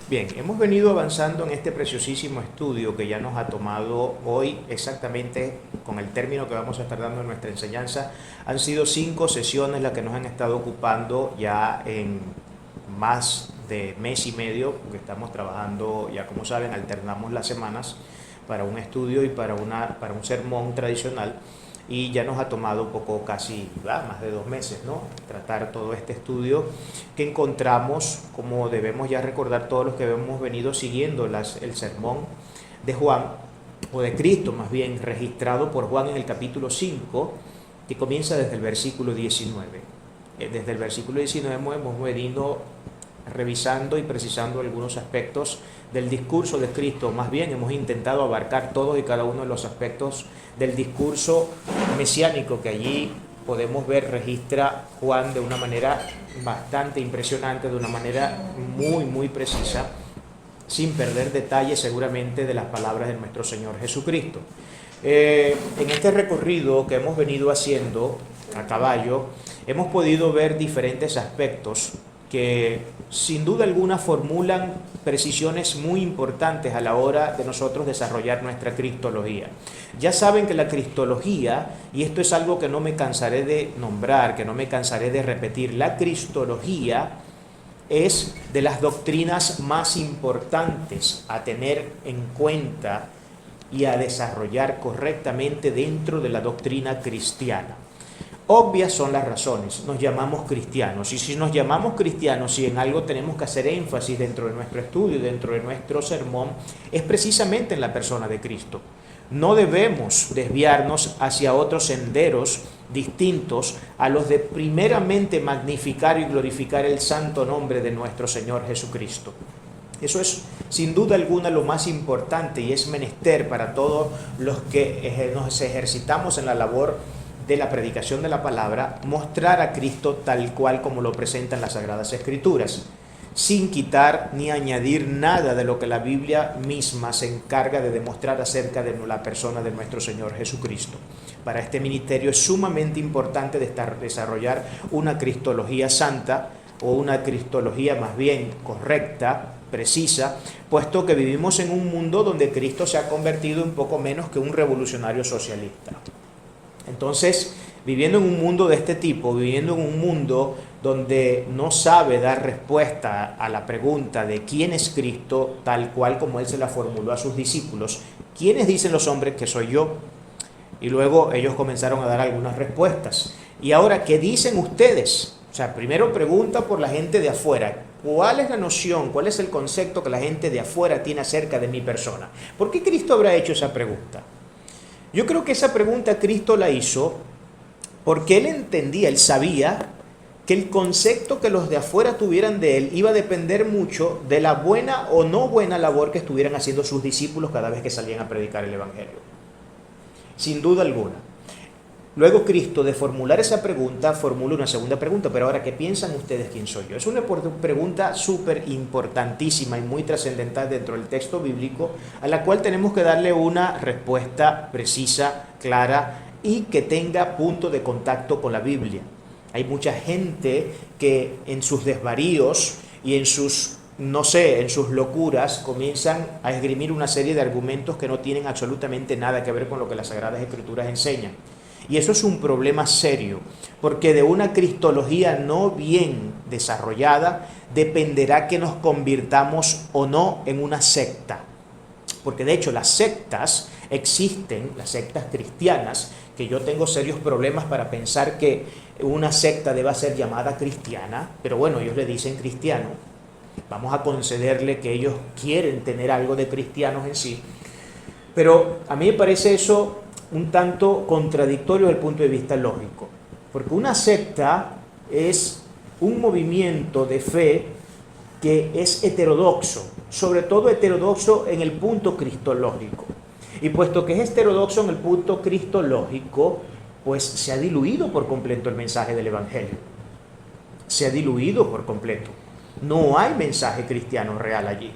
Bien, hemos venido avanzando en este preciosísimo estudio que ya nos ha tomado hoy exactamente con el término que vamos a estar dando en nuestra enseñanza. Han sido 5 sesiones las que nos han estado ocupando ya en más de mes y medio, porque estamos trabajando, ya como saben, alternamos las semanas para un estudio y para un sermón tradicional. Y ya nos ha tomado un poco, casi más de 2 meses, ¿no? Tratar todo este estudio que encontramos, como debemos ya recordar todos los que hemos venido siguiendo el sermón de Juan, o de Cristo más bien, registrado por Juan en el capítulo 5, que comienza desde el versículo 19. Desde el versículo 19 hemos venido revisando y precisando algunos aspectos del discurso de Cristo. Más bien hemos intentado abarcar todos y cada uno de los aspectos del discurso mesiánico que allí podemos ver, registra Juan de una manera bastante impresionante, de una manera muy precisa, sin perder detalles seguramente de las palabras de nuestro Señor Jesucristo. En este recorrido que hemos venido haciendo a caballo, hemos podido ver diferentes aspectos que sin duda alguna formulan precisiones muy importantes a la hora de nosotros desarrollar nuestra cristología. Ya saben que la cristología, y esto es algo que no me cansaré de nombrar, que no me cansaré de repetir, la cristología es de las doctrinas más importantes a tener en cuenta y a desarrollar correctamente dentro de la doctrina cristiana. Obvias son las razones, nos llamamos cristianos, y si nos llamamos cristianos y en algo tenemos que hacer énfasis dentro de nuestro estudio, dentro de nuestro sermón, es precisamente en la persona de Cristo. No debemos desviarnos hacia otros senderos distintos a los de primeramente magnificar y glorificar el santo nombre de nuestro Señor Jesucristo. Eso es sin duda alguna lo más importante y es menester para todos los que nos ejercitamos en la labor de la predicación de la palabra, mostrar a Cristo tal cual como lo presentan las Sagradas Escrituras, sin quitar ni añadir nada de lo que la Biblia misma se encarga de demostrar acerca de la persona de nuestro Señor Jesucristo. Para este ministerio es sumamente importante desarrollar una cristología santa, o una cristología más bien correcta, precisa, puesto que vivimos en un mundo donde Cristo se ha convertido en poco menos que un revolucionario socialista. Entonces, viviendo en un mundo de este tipo, viviendo en un mundo donde no sabe dar respuesta a la pregunta de quién es Cristo, tal cual como Él se la formuló a sus discípulos, ¿quiénes dicen los hombres que soy yo? Y luego ellos comenzaron a dar algunas respuestas. Y ahora, ¿qué dicen ustedes? O sea, primero pregunta por la gente de afuera. ¿Cuál es la noción, cuál es el concepto que la gente de afuera tiene acerca de mi persona? ¿Por qué Cristo habrá hecho esa pregunta? Yo creo que esa pregunta Cristo la hizo porque Él entendía, Él sabía que el concepto que los de afuera tuvieran de Él iba a depender mucho de la buena o no buena labor que estuvieran haciendo sus discípulos cada vez que salían a predicar el Evangelio. Sin duda alguna. Luego Cristo, de formular esa pregunta, formula una segunda pregunta. Pero ahora, ¿qué piensan ustedes quién soy yo? Es una pregunta súper importantísima y muy trascendental dentro del texto bíblico, a la cual tenemos que darle una respuesta precisa, clara y que tenga punto de contacto con la Biblia. Hay mucha gente que en sus desvaríos y en sus locuras comienzan a esgrimir una serie de argumentos que no tienen absolutamente nada que ver con lo que las Sagradas Escrituras enseñan. Y eso es un problema serio, porque de una cristología no bien desarrollada dependerá que nos convirtamos o no en una secta. Porque de hecho las sectas existen, las sectas cristianas, que yo tengo serios problemas para pensar que una secta deba ser llamada cristiana, pero bueno, ellos le dicen cristiano. Vamos a concederle que ellos quieren tener algo de cristianos en sí. Pero a mí me parece eso un tanto contradictorio desde el punto de vista lógico, porque una secta es un movimiento de fe que es heterodoxo, sobre todo heterodoxo en el punto cristológico. Y puesto que es heterodoxo en el punto cristológico, pues se ha diluido por completo el mensaje del Evangelio. Se ha diluido por completo. No hay mensaje cristiano real allí.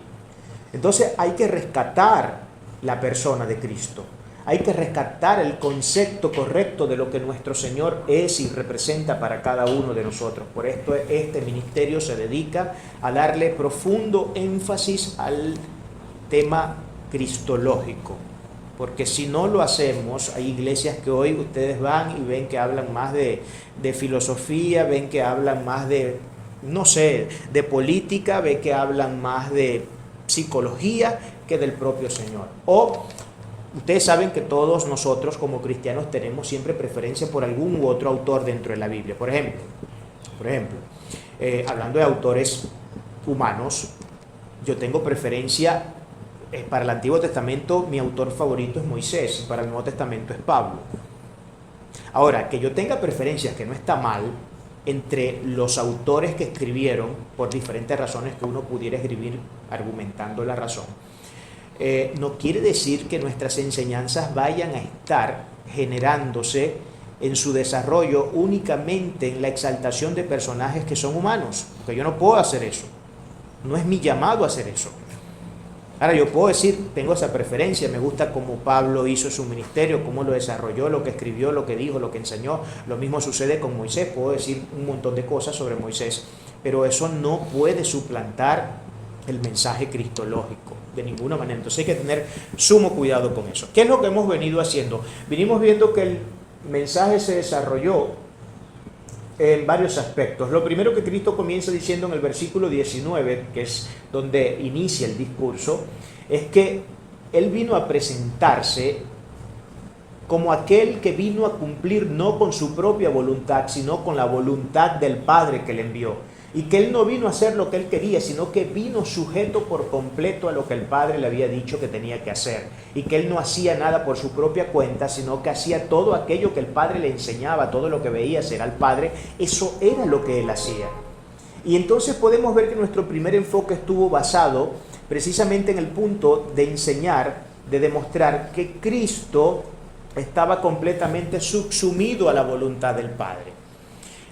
Entonces hay que rescatar la persona de Cristo. hay que rescatar el concepto correcto de lo que nuestro Señor es y representa para cada uno de nosotros. Por esto este ministerio se dedica a darle profundo énfasis al tema cristológico. Porque si no lo hacemos, hay iglesias que hoy ustedes van y ven que hablan más de filosofía, ven que hablan más de, no sé, de política, ven que hablan más de psicología que del propio Señor. O ustedes saben que todos nosotros como cristianos tenemos siempre preferencia por algún u otro autor dentro de la Biblia. Por ejemplo, hablando de autores humanos, yo tengo preferencia, para el Antiguo Testamento mi autor favorito es Moisés, para el Nuevo Testamento es Pablo. Ahora, que yo tenga preferencias, que no está mal, entre los autores que escribieron, por diferentes razones que uno pudiera escribir argumentando la razón, no quiere decir que nuestras enseñanzas vayan a estar generándose en su desarrollo únicamente en la exaltación de personajes que son humanos, porque yo no puedo hacer eso, no es mi llamado a hacer eso. Ahora yo puedo decir, tengo esa preferencia, me gusta cómo Pablo hizo su ministerio, cómo lo desarrolló, lo que escribió, lo que dijo, lo que enseñó. Lo mismo sucede con Moisés, puedo decir un montón de cosas sobre Moisés, pero eso no puede suplantar el mensaje cristológico, de ninguna manera. Entonces hay que tener sumo cuidado con eso. ¿Qué es lo que hemos venido haciendo? Vinimos viendo que el mensaje se desarrolló en varios aspectos. Lo primero que Cristo comienza diciendo en el versículo 19, que es donde inicia el discurso, es que Él vino a presentarse como aquel que vino a cumplir no con su propia voluntad, sino con la voluntad del Padre que le envió. Y que Él no vino a hacer lo que Él quería, sino que vino sujeto por completo a lo que el Padre le había dicho que tenía que hacer. Y que Él no hacía nada por su propia cuenta, sino que hacía todo aquello que el Padre le enseñaba, todo lo que veía hacer al Padre, eso era lo que Él hacía. Y entonces podemos ver que nuestro primer enfoque estuvo basado precisamente en el punto de enseñar, de demostrar que Cristo estaba completamente subsumido a la voluntad del Padre.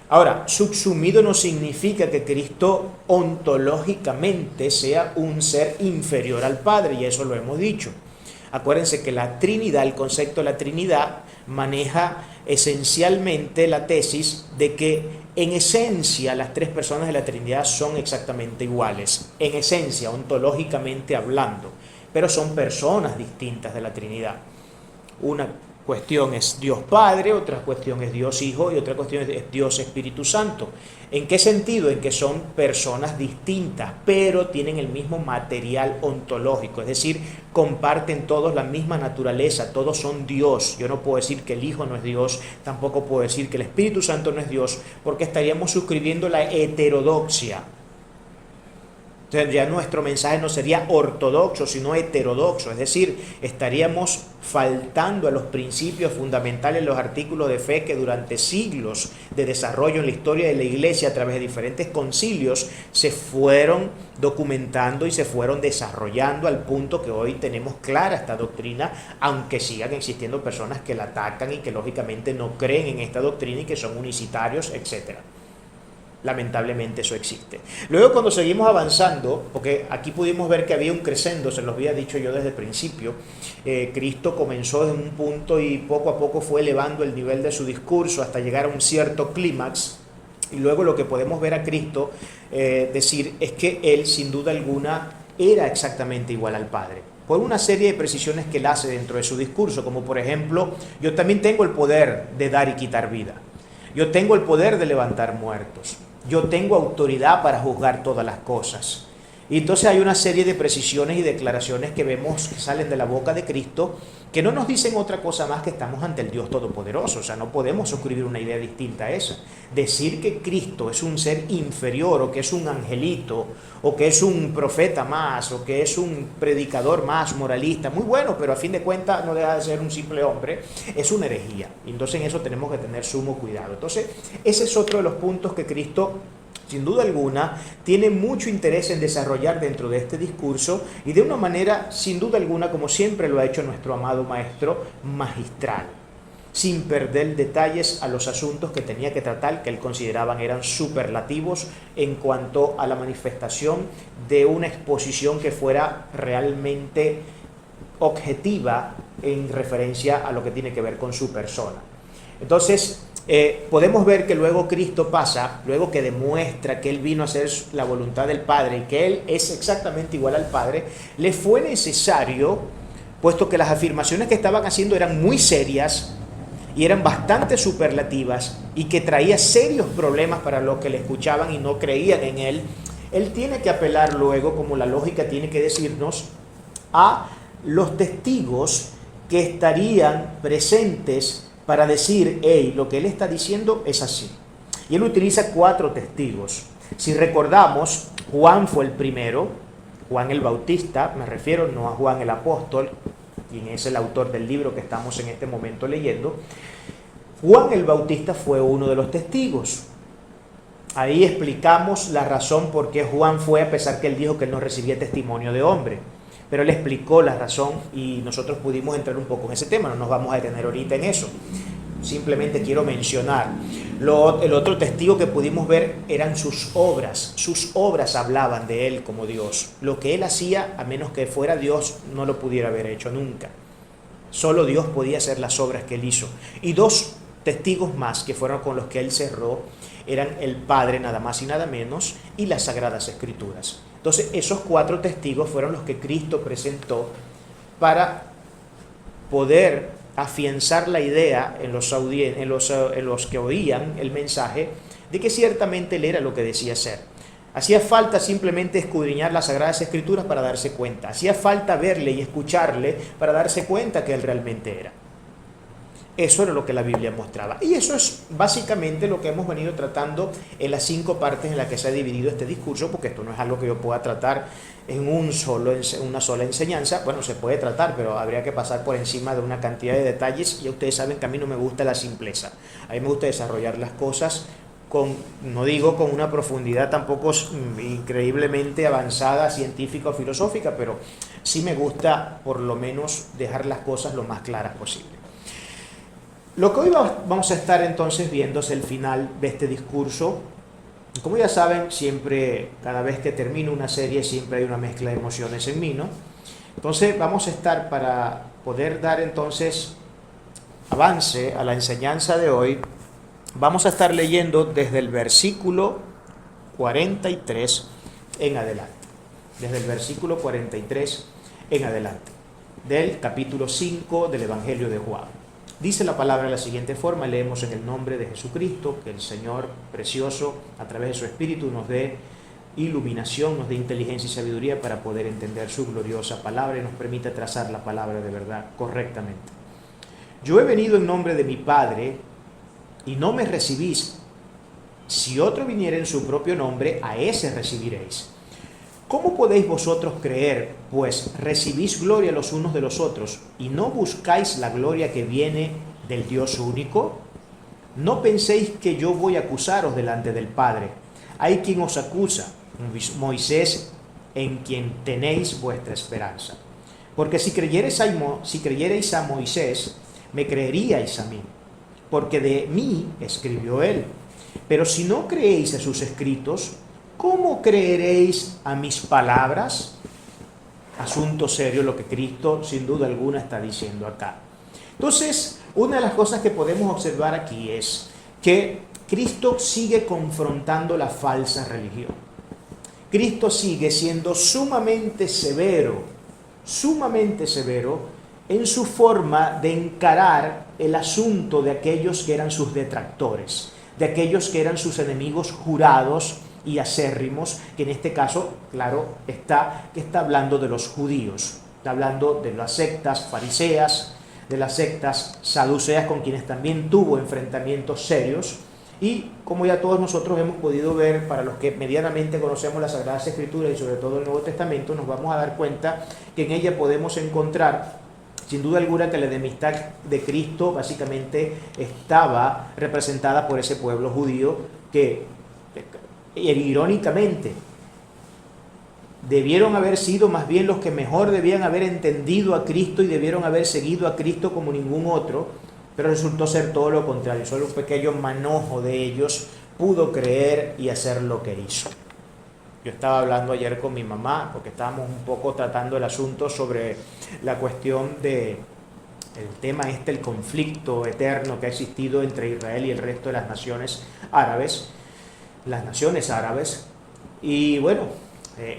Ahora, subsumido no significa que Cristo ontológicamente sea un ser inferior al Padre, y eso lo hemos dicho. Acuérdense que la Trinidad, el concepto de la Trinidad, maneja esencialmente la tesis de que en esencia las tres personas de la Trinidad son exactamente iguales, en esencia, ontológicamente hablando, pero son personas distintas de la Trinidad. Una cuestión es Dios Padre, otra cuestión es Dios Hijo y otra cuestión es Dios Espíritu Santo. ¿En qué sentido? En que son personas distintas, pero tienen el mismo material ontológico, es decir, comparten todos la misma naturaleza, todos son Dios. Yo no puedo decir que el Hijo no es Dios, tampoco puedo decir que el Espíritu Santo no es Dios, porque estaríamos suscribiendo la heterodoxia. Entonces ya nuestro mensaje no sería ortodoxo, sino heterodoxo, es decir, estaríamos faltando a los principios fundamentales, los artículos de fe que durante siglos de desarrollo en la historia de la Iglesia a través de diferentes concilios se fueron documentando y se fueron desarrollando al punto que hoy tenemos clara esta doctrina, aunque sigan existiendo personas que la atacan y que lógicamente no creen en esta doctrina y que son unicitarios, etcétera. Lamentablemente eso existe. Luego cuando seguimos avanzando, porque aquí pudimos ver que había un crescendo, se los había dicho yo desde el principio, Cristo comenzó desde un punto y poco a poco fue elevando el nivel de su discurso hasta llegar a un cierto clímax, y luego lo que podemos ver a Cristo decir es que Él sin duda alguna era exactamente igual al Padre, por una serie de precisiones que Él hace dentro de su discurso, como por ejemplo, yo también tengo el poder de dar y quitar vida, yo tengo el poder de levantar muertos, yo tengo autoridad para juzgar todas las cosas. Y entonces hay una serie de precisiones y declaraciones que vemos que salen de la boca de Cristo, que no nos dicen otra cosa más que estamos ante el Dios Todopoderoso. O sea, no podemos suscribir una idea distinta a esa. Decir que Cristo es un ser inferior, o que es un angelito, o que es un profeta más, o que es un predicador más moralista, muy bueno, pero a fin de cuentas no deja de ser un simple hombre, es una herejía. Y entonces en eso tenemos que tener sumo cuidado. Entonces, ese es otro de los puntos que Cristo, sin duda alguna, tiene mucho interés en desarrollar dentro de este discurso, y de una manera, sin duda alguna, como siempre lo ha hecho nuestro amado Maestro, magistral, sin perder detalles a los asuntos que tenía que tratar, que él consideraba eran superlativos en cuanto a la manifestación de una exposición que fuera realmente objetiva en referencia a lo que tiene que ver con su persona. Entonces, podemos ver que luego Cristo pasa, luego que demuestra que Él vino a hacer la voluntad del Padre y que Él es exactamente igual al Padre, le fue necesario, puesto que las afirmaciones que estaban haciendo eran muy serias y eran bastante superlativas y que traía serios problemas para los que le escuchaban y no creían en Él, Él tiene que apelar luego, como la lógica tiene que decirnos, a los testigos que estarían presentes para decir, hey, lo que él está diciendo es así. Y él utiliza 4 testigos. Si recordamos, Juan fue el primero, Juan el Bautista, me refiero no a Juan el apóstol, quien es el autor del libro que estamos en este momento leyendo. Juan el Bautista fue uno de los testigos. Ahí explicamos la razón por qué Juan fue, a pesar que él dijo que él no recibía testimonio de hombre. Pero él explicó la razón y nosotros pudimos entrar un poco en ese tema, no nos vamos a detener ahorita en eso. Simplemente quiero mencionar. El otro testigo que pudimos ver eran sus obras hablaban de él como Dios. Lo que él hacía, a menos que fuera Dios, no lo pudiera haber hecho nunca. Solo Dios podía hacer las obras que él hizo. Y 2 testigos más que fueron con los que él cerró eran el Padre, nada más y nada menos, y las Sagradas Escrituras. Entonces, esos 4 testigos fueron los que Cristo presentó para poder afianzar la idea en los que oían el mensaje de que ciertamente él era lo que decía ser. Hacía falta simplemente escudriñar las Sagradas Escrituras para darse cuenta. Hacía falta verle y escucharle para darse cuenta que él realmente era. Eso era lo que la Biblia mostraba. Y eso es básicamente lo que hemos venido tratando en las 5 partes en las que se ha dividido este discurso, porque esto no es algo que yo pueda tratar en una sola enseñanza. Bueno, se puede tratar, pero habría que pasar por encima de una cantidad de detalles. Y ustedes saben que a mí no me gusta la simpleza. A mí me gusta desarrollar las cosas no digo con una profundidad tampoco increíblemente avanzada, científica o filosófica, pero sí me gusta por lo menos dejar las cosas lo más claras posible. Lo que hoy vamos a estar entonces viendo es el final de este discurso. Como ya saben, siempre, cada vez que termino una serie, siempre hay una mezcla de emociones en mí, ¿no? Entonces vamos a estar, para poder dar entonces avance a la enseñanza de hoy, vamos a estar leyendo desde el versículo 43 en adelante. Desde el versículo 43 en adelante, del capítulo 5 del Evangelio de Juan. Dice la palabra de la siguiente forma, leemos en el nombre de Jesucristo, que el Señor precioso, a través de su Espíritu, nos dé iluminación, nos dé inteligencia y sabiduría para poder entender su gloriosa palabra y nos permita trazar la palabra de verdad correctamente. Yo he venido en nombre de mi Padre y no me recibís. Si otro viniera en su propio nombre, a ese recibiréis. ¿Cómo podéis vosotros creer, pues recibís gloria los unos de los otros y no buscáis la gloria que viene del Dios único? No penséis que yo voy a acusaros delante del Padre. Hay quien os acusa, Moisés, en quien tenéis vuestra esperanza. Porque si creyereis a Moisés, me creeríais a mí, porque de mí escribió él. Pero si no creéis a sus escritos, ¿cómo creeréis a mis palabras? Asunto serio lo que Cristo sin duda alguna está diciendo acá. Entonces, una de las cosas que podemos observar aquí es que Cristo sigue confrontando la falsa religión. Cristo sigue siendo sumamente severo en su forma de encarar el asunto de aquellos que eran sus detractores, de aquellos que eran sus enemigos jurados y acérrimos, que en este caso, claro, está hablando de los judíos, está hablando de las sectas fariseas, de las sectas saduceas, con quienes también tuvo enfrentamientos serios. Y como ya todos nosotros hemos podido ver, para los que medianamente conocemos las Sagradas Escrituras y sobre todo el Nuevo Testamento, nos vamos a dar cuenta que en ella podemos encontrar sin duda alguna que la enemistad de Cristo básicamente estaba representada por ese pueblo judío que, irónicamente, debieron haber sido más bien los que mejor debían haber entendido a Cristo y debieron haber seguido a Cristo como ningún otro, pero resultó ser todo lo contrario. Solo un pequeño manojo de ellos pudo creer y hacer lo que hizo. Yo estaba hablando ayer con mi mamá, porque estábamos un poco tratando el asunto sobre la cuestión de el tema el conflicto eterno que ha existido entre Israel y el resto de las naciones árabes, y bueno,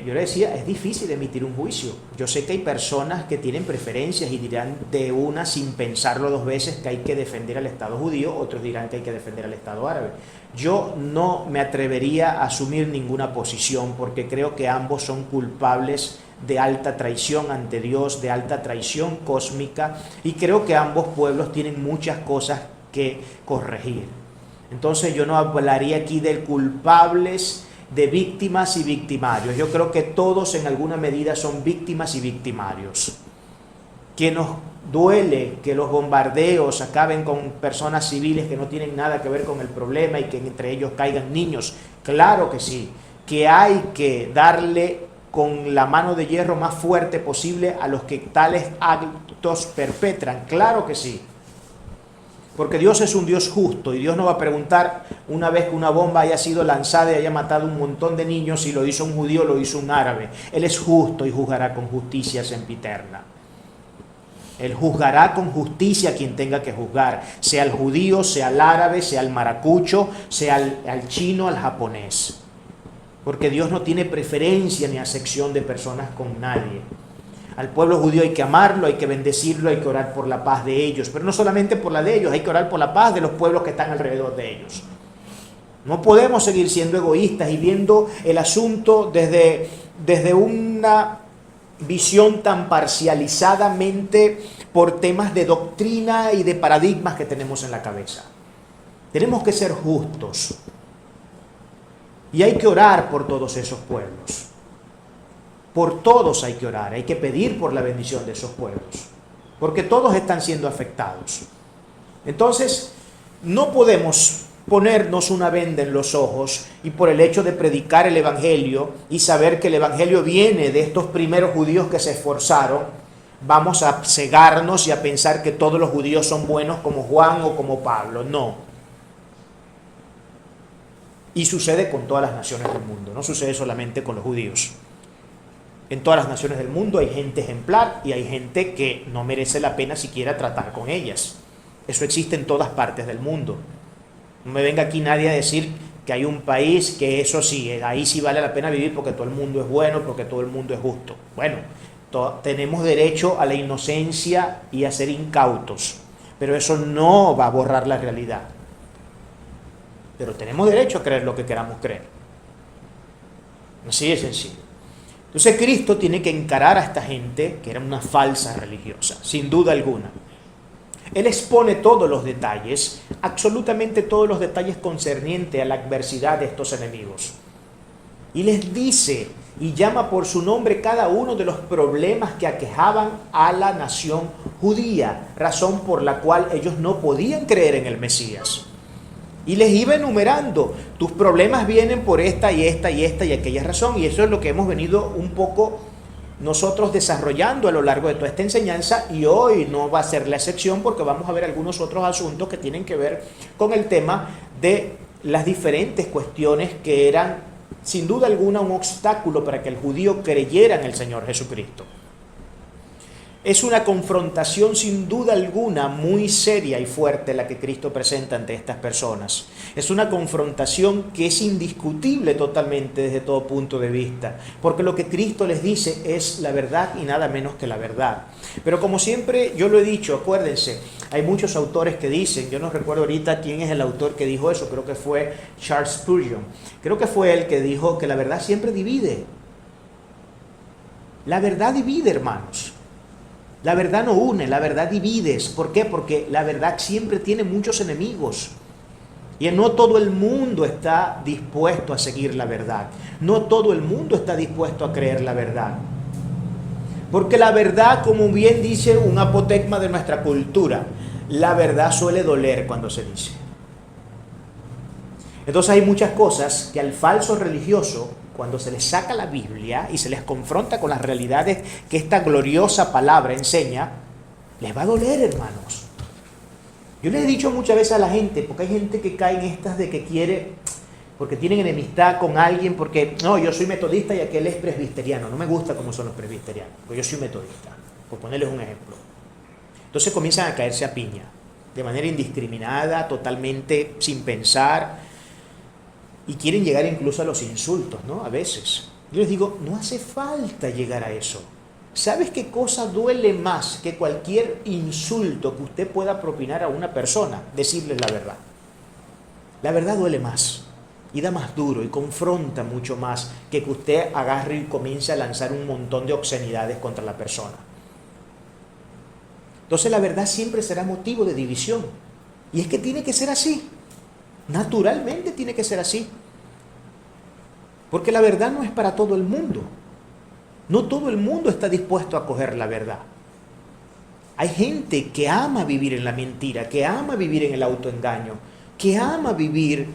yo le decía, es difícil emitir un juicio. Yo sé que hay personas que tienen preferencias y dirán de una sin pensarlo dos veces que hay que defender al Estado judío, otros dirán que hay que defender al Estado árabe. Yo no me atrevería a asumir ninguna posición porque creo que ambos son culpables de alta traición ante Dios, de alta traición cósmica, y creo que ambos pueblos tienen muchas cosas que corregir. Entonces yo no hablaría aquí de culpables, de víctimas y victimarios. Yo creo que todos en alguna medida son víctimas y victimarios. Que nos duele que los bombardeos acaben con personas civiles que no tienen nada que ver con el problema y que entre ellos caigan niños. Claro que sí. Que hay que darle con la mano de hierro más fuerte posible a los que tales actos perpetran. Claro que sí. Porque Dios es un Dios justo y Dios no va a preguntar una vez que una bomba haya sido lanzada y haya matado un montón de niños si lo hizo un judío o lo hizo un árabe. Él es justo y juzgará con justicia sempiterna. Él juzgará con justicia a quien tenga que juzgar, sea el judío, sea el árabe, sea el maracucho, sea el chino, el japonés. Porque Dios no tiene preferencia ni acepción de personas con nadie. Al pueblo judío hay que amarlo, hay que bendecirlo, hay que orar por la paz de ellos. Pero no solamente por la de ellos, hay que orar por la paz de los pueblos que están alrededor de ellos. No podemos seguir siendo egoístas y viendo el asunto desde una visión tan parcializadamente por temas de doctrina y de paradigmas que tenemos en la cabeza. Tenemos que ser justos. Y hay que orar por todos esos pueblos. Por todos hay que orar, hay que pedir por la bendición de esos pueblos, porque todos están siendo afectados. Entonces, no podemos ponernos una venda en los ojos y por el hecho de predicar el Evangelio y saber que el Evangelio viene de estos primeros judíos que se esforzaron, vamos a cegarnos y a pensar que todos los judíos son buenos como Juan o como Pablo. No. Y sucede con todas las naciones del mundo, no sucede solamente con los judíos. En todas las naciones del mundo hay gente ejemplar y hay gente que no merece la pena siquiera tratar con ellas. Eso existe en todas partes del mundo. No me venga aquí nadie a decir que hay un país que eso sí, ahí sí vale la pena vivir porque todo el mundo es bueno, porque todo el mundo es justo. Bueno, tenemos derecho a la inocencia y a ser incautos, pero eso no va a borrar la realidad. Pero tenemos derecho a creer lo que queramos creer. Así de sencillo. Entonces Cristo tiene que encarar a esta gente que era una falsa religiosa, sin duda alguna. Él expone todos los detalles, absolutamente todos los detalles concernientes a la adversidad de estos enemigos. Y les dice y llama por su nombre cada uno de los problemas que aquejaban a la nación judía, razón por la cual ellos no podían creer en el Mesías. Y les iba enumerando, tus problemas vienen por esta y esta y esta y aquella razón. Y eso es lo que hemos venido un poco nosotros desarrollando a lo largo de toda esta enseñanza. Y hoy no va a ser la excepción porque vamos a ver algunos otros asuntos que tienen que ver con el tema de las diferentes cuestiones que eran sin duda alguna un obstáculo para que el judío creyera en el Señor Jesucristo. Es una confrontación sin duda alguna muy seria y fuerte la que Cristo presenta ante estas personas. Es una confrontación que es indiscutible totalmente desde todo punto de vista, porque lo que Cristo les dice es la verdad y nada menos que la verdad. Pero como siempre yo lo he dicho, acuérdense, hay muchos autores que dicen, yo no recuerdo ahorita quién es el autor que dijo eso, creo que fue Charles Spurgeon, creo que fue él que dijo que la verdad siempre divide. La verdad divide, hermanos. La verdad no une, la verdad divide. ¿Por qué? Porque la verdad siempre tiene muchos enemigos. Y no todo el mundo está dispuesto a seguir la verdad. No todo el mundo está dispuesto a creer la verdad. Porque la verdad, como bien dice un apotegma de nuestra cultura, la verdad suele doler cuando se dice. Entonces hay muchas cosas que al falso religioso, cuando se les saca la Biblia y se les confronta con las realidades que esta gloriosa palabra enseña, les va a doler, hermanos. Yo les he dicho muchas veces a la gente, porque hay gente que cae en estas de que quiere, porque tienen enemistad con alguien, porque no, yo soy metodista y aquel es presbiteriano. No me gusta cómo son los presbiterianos, porque yo soy metodista, por ponerles un ejemplo. Entonces comienzan a caerse a piña, de manera indiscriminada, totalmente sin pensar, y quieren llegar incluso a los insultos, ¿no? A veces. Yo les digo, no hace falta llegar a eso. ¿Sabes qué cosa duele más que cualquier insulto que usted pueda propinar a una persona? Decirle la verdad. La verdad duele más y da más duro y confronta mucho más que usted agarre y comience a lanzar un montón de obscenidades contra la persona. Entonces la verdad siempre será motivo de división. Y es que tiene que ser así. Naturalmente tiene que ser así. Porque la verdad no es para todo el mundo. No todo el mundo está dispuesto a acoger la verdad. Hay gente que ama vivir en la mentira, que ama vivir en el autoengaño, que ama vivir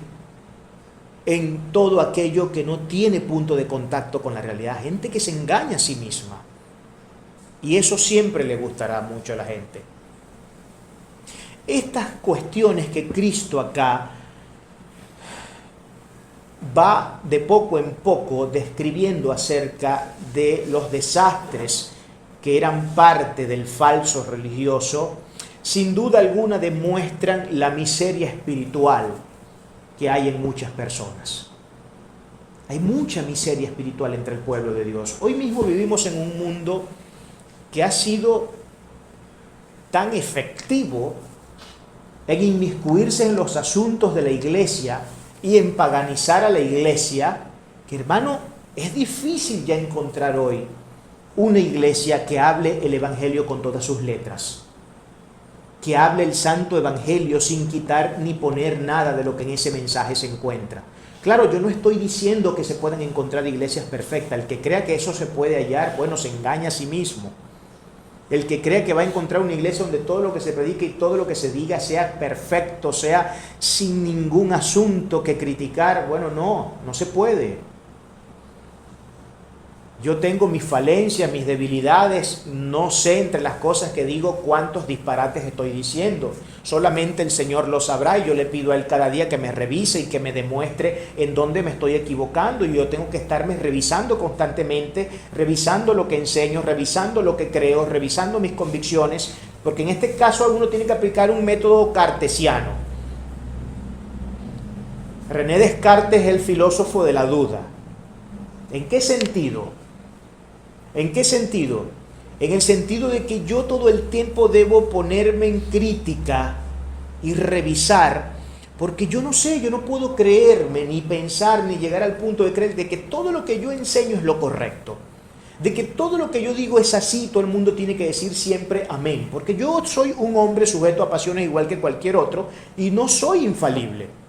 en todo aquello que no tiene punto de contacto con la realidad. Gente que se engaña a sí misma. Y eso siempre le gustará mucho a la gente. Estas cuestiones que Cristo acá va de poco en poco describiendo acerca de los desastres que eran parte del falso religioso, sin duda alguna demuestran la miseria espiritual que hay en muchas personas. Hay mucha miseria espiritual entre el pueblo de Dios. Hoy mismo vivimos en un mundo que ha sido tan efectivo en inmiscuirse en los asuntos de la iglesia y en paganizar a la iglesia, que hermano, es difícil ya encontrar hoy una iglesia que hable el evangelio con todas sus letras, que hable el santo evangelio sin quitar ni poner nada de lo que en ese mensaje se encuentra. Claro, yo no estoy diciendo que se puedan encontrar iglesias perfectas. El que crea que eso se puede hallar, bueno, se engaña a sí mismo. El que crea que va a encontrar una iglesia donde todo lo que se predique y todo lo que se diga sea perfecto, sea sin ningún asunto que criticar, bueno, no se puede. Yo tengo mis falencias, mis debilidades, no sé entre las cosas que digo cuántos disparates estoy diciendo. Solamente el Señor lo sabrá y yo le pido a Él cada día que me revise y que me demuestre en dónde me estoy equivocando. Y yo tengo que estarme revisando constantemente, revisando lo que enseño, revisando lo que creo, revisando mis convicciones, porque en este caso uno tiene que aplicar un método cartesiano. René Descartes es el filósofo de la duda. ¿En qué sentido? ¿En qué sentido? En el sentido de que yo todo el tiempo debo ponerme en crítica y revisar, porque yo no sé, yo no puedo creerme, ni pensar, ni llegar al punto de creer de que todo lo que yo enseño es lo correcto, de que todo lo que yo digo es así, todo el mundo tiene que decir siempre amén, porque yo soy un hombre sujeto a pasiones igual que cualquier otro y no soy infalible.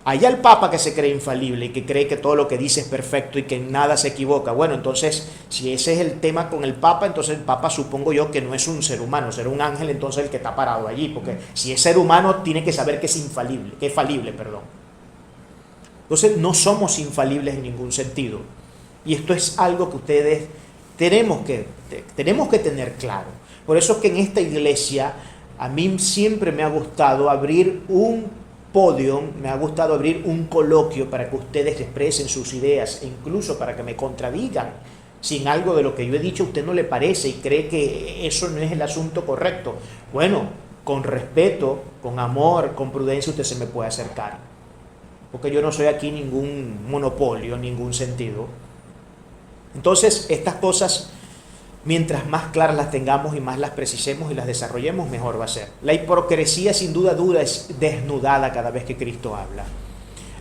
Allá el Papa que se cree infalible y que cree que todo lo que dice es perfecto y que en nada se equivoca. Bueno, entonces, si ese es el tema con el Papa, entonces el Papa supongo yo que no es un ser humano, será un ángel entonces el que está parado allí, porque si es ser humano tiene que saber que es infalible, que es falible, perdón. Entonces no somos infalibles en ningún sentido. Y esto es algo que ustedes tenemos que tener claro. Por eso es que en esta iglesia a mí siempre me ha gustado abrir un podio, me ha gustado abrir un coloquio para que ustedes expresen sus ideas e incluso para que me contradigan si en algo de lo que yo he dicho a usted no le parece y cree que eso no es el asunto correcto. Bueno, con respeto, con amor, con prudencia usted se me puede acercar, porque yo no soy aquí ningún monopolio en ningún sentido. Entonces estas cosas, mientras más claras las tengamos y más las precisemos y las desarrollemos, mejor va a ser. La hipocresía sin duda es desnudada cada vez que Cristo habla.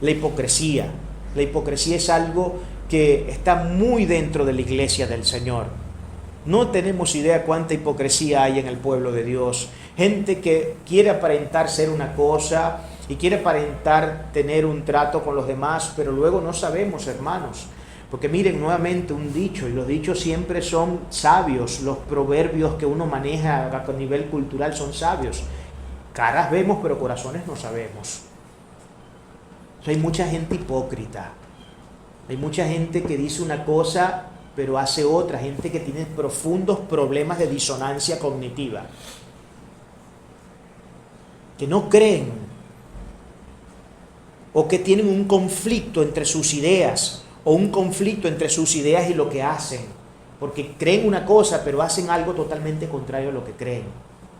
La hipocresía es algo que está muy dentro de la iglesia del Señor. No tenemos idea cuánta hipocresía hay en el pueblo de Dios. Gente que quiere aparentar ser una cosa y quiere aparentar tener un trato con los demás, pero luego no sabemos, hermanos. Porque miren, nuevamente un dicho, y los dichos siempre son sabios, los proverbios que uno maneja a nivel cultural son sabios. Caras vemos, pero corazones no sabemos. O sea, hay mucha gente hipócrita, hay mucha gente que dice una cosa, pero hace otra, gente que tiene profundos problemas de disonancia cognitiva, que no creen, o que tienen un conflicto entre sus ideas, o un conflicto entre sus ideas y lo que hacen. porque creen una cosa, pero hacen algo totalmente contrario a lo que creen.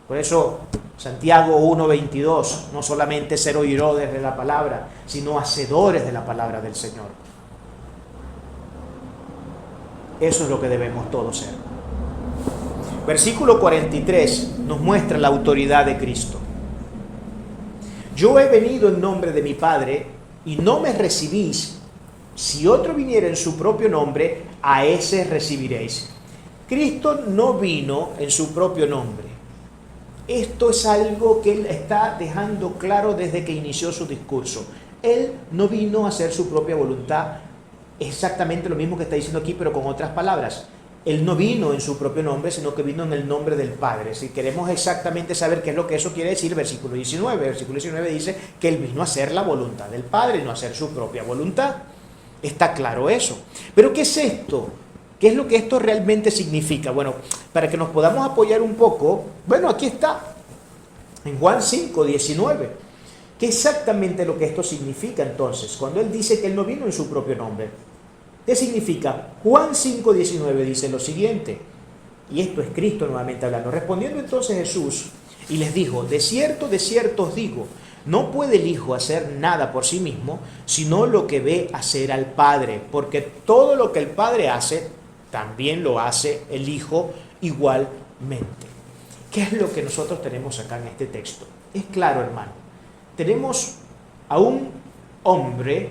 Por eso, Santiago 1:22, no solamente ser oidores de la palabra, sino hacedores de la palabra del Señor. Eso es lo que debemos todos ser. Versículo 43 nos muestra la autoridad de Cristo. Yo he venido en nombre de mi Padre y no me recibís. Si otro viniera en su propio nombre, a ese recibiréis. Cristo no vino en su propio nombre. Esto es algo que Él está dejando claro desde que inició su discurso. Él no vino a hacer su propia voluntad. Es exactamente lo mismo que está diciendo aquí, pero con otras palabras. Él no vino en su propio nombre, sino que vino en el nombre del Padre. Si queremos exactamente saber qué es lo que eso quiere decir, versículo 19. Versículo 19 dice que Él vino a hacer la voluntad del Padre, no a hacer su propia voluntad. Está claro eso. Pero ¿qué es esto? ¿Qué es lo que esto realmente significa? Bueno, para que nos podamos apoyar un poco, bueno, aquí está, en Juan 5:19. ¿Qué exactamente lo que esto significa entonces? Cuando Él dice que Él no vino en su propio nombre. ¿Qué significa? Juan 5:19 dice lo siguiente, y esto es Cristo nuevamente hablando. Respondiendo entonces Jesús, y les dijo, de cierto os digo, no puede el Hijo hacer nada por sí mismo, sino lo que ve hacer al Padre, porque todo lo que el Padre hace, también lo hace el Hijo igualmente. ¿Qué es lo que nosotros tenemos acá en este texto? Es claro, hermano. Tenemos a un hombre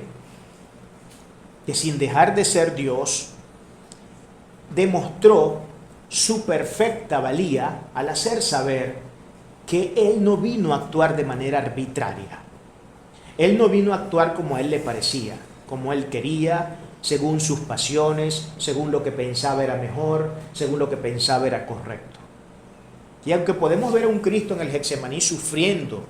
que sin dejar de ser Dios, demostró su perfecta valía al hacer saber que Él no vino a actuar de manera arbitraria. Él no vino a actuar como a Él le parecía, como Él quería, según sus pasiones, según lo que pensaba era mejor, según lo que pensaba era correcto. Y aunque podemos ver a un Cristo en el Getsemaní sufriendo,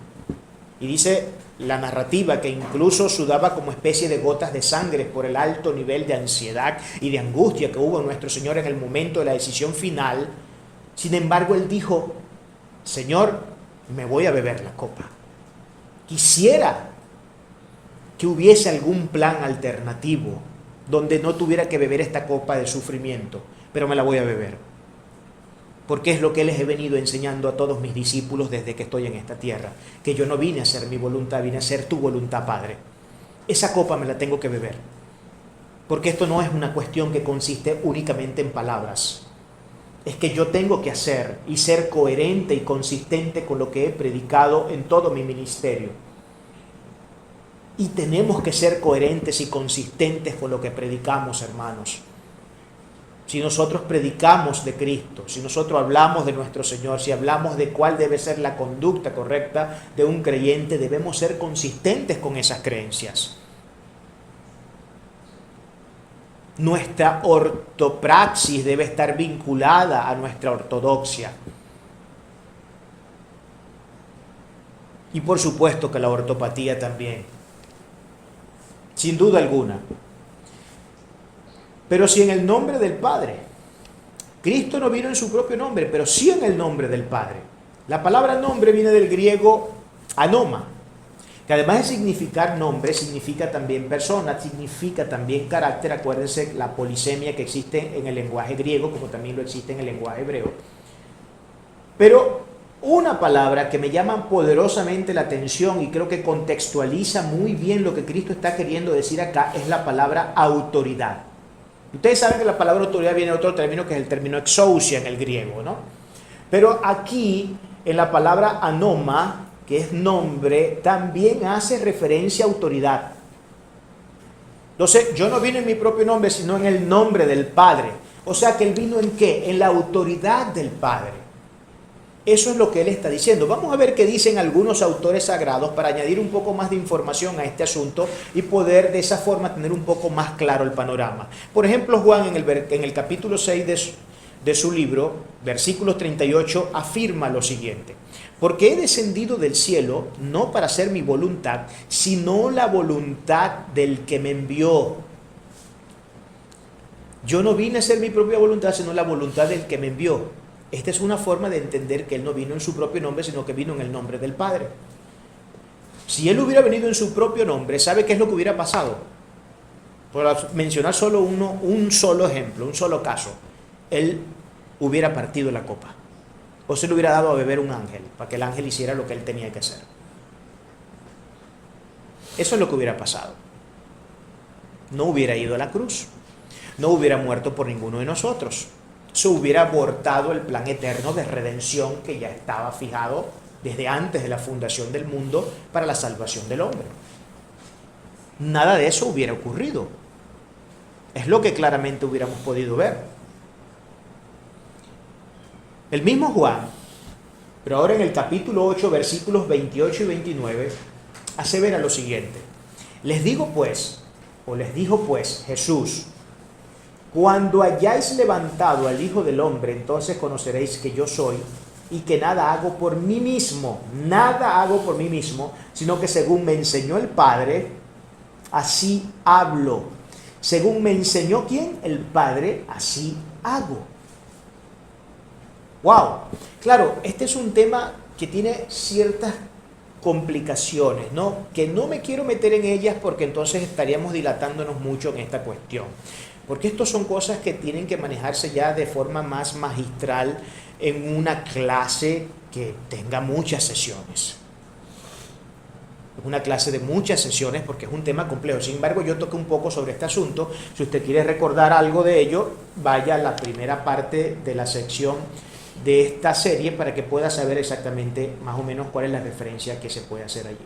y dice la narrativa que incluso sudaba como especie de gotas de sangre por el alto nivel de ansiedad y de angustia que hubo en nuestro Señor en el momento de la decisión final, sin embargo Él dijo, Señor, me voy a beber la copa. Quisiera que hubiese algún plan alternativo donde no tuviera que beber esta copa de sufrimiento, pero me la voy a beber. Porque es lo que les he venido enseñando a todos mis discípulos desde que estoy en esta tierra, que yo no vine a hacer mi voluntad, vine a hacer tu voluntad, Padre. Esa copa me la tengo que beber, porque esto no es una cuestión que consiste únicamente en palabras. Es que yo tengo que hacer y ser coherente y consistente con lo que he predicado en todo mi ministerio. Y tenemos que ser coherentes y consistentes con lo que predicamos, hermanos. Si nosotros predicamos de Cristo, si nosotros hablamos de nuestro Señor, si hablamos de cuál debe ser la conducta correcta de un creyente, debemos ser consistentes con esas creencias. Nuestra ortopraxis debe estar vinculada a nuestra ortodoxia. Y por supuesto que la ortopatía también. Sin duda alguna. Pero si en el nombre del Padre, Cristo no vino en su propio nombre, pero sí en el nombre del Padre. La palabra nombre viene del griego anoma, que además de significar nombre, significa también persona, significa también carácter. Acuérdense la polisemia que existe en el lenguaje griego, como también lo existe en el lenguaje hebreo. Pero una palabra que me llama poderosamente la atención y creo que contextualiza muy bien lo que Cristo está queriendo decir acá es la palabra autoridad. Ustedes saben que la palabra autoridad viene de otro término que es el término exousia en el griego, ¿no? Pero aquí, en la palabra anoma, que es nombre, también hace referencia a autoridad. Entonces, yo no vine en mi propio nombre, sino en el nombre del Padre. O sea, que Él vino ¿en qué? En la autoridad del Padre. Eso es lo que Él está diciendo. Vamos a ver qué dicen algunos autores sagrados para añadir un poco más de información a este asunto y poder de esa forma tener un poco más claro el panorama. Por ejemplo, Juan en el capítulo 6 de su libro, versículo 38, afirma lo siguiente. Porque he descendido del cielo no para hacer mi voluntad, sino la voluntad del que me envió. Yo no vine a hacer mi propia voluntad, sino la voluntad del que me envió. Esta es una forma de entender que Él no vino en su propio nombre, sino que vino en el nombre del Padre. Si Él hubiera venido en su propio nombre, ¿sabe qué es lo que hubiera pasado? Por mencionar solo un solo ejemplo, un solo caso. él hubiera partido la copa. O se le hubiera dado a beber un ángel, para que el ángel hiciera lo que él tenía que hacer. Eso es lo que hubiera pasado. No hubiera ido a la cruz. No hubiera muerto por ninguno de nosotros. Se hubiera abortado el plan eterno de redención que ya estaba fijado desde antes de la fundación del mundo para la salvación del hombre. Nada de eso hubiera ocurrido. Es lo que claramente hubiéramos podido ver. El mismo Juan, pero ahora en el capítulo 8, versículos 28 y 29, asevera lo siguiente. Les dijo pues Jesús: cuando hayáis levantado al Hijo del Hombre, entonces conoceréis que yo soy, y que nada hago por mí mismo, sino que según me enseñó el Padre, así hablo. Según me enseñó ¿quién? El Padre, así hago. ¡Wow! Claro, este es un tema que tiene ciertas complicaciones, ¿no? Que no me quiero meter en ellas porque entonces estaríamos dilatándonos mucho en esta cuestión. Porque estos son cosas que tienen que manejarse ya de forma más magistral en una clase que tenga muchas sesiones. Una clase de muchas sesiones porque es un tema complejo. Sin embargo, yo toqué un poco sobre este asunto. Si usted quiere recordar algo de ello, vaya a la primera parte de la sección de esta serie para que pueda saber exactamente más o menos cuál es la referencia que se puede hacer allí.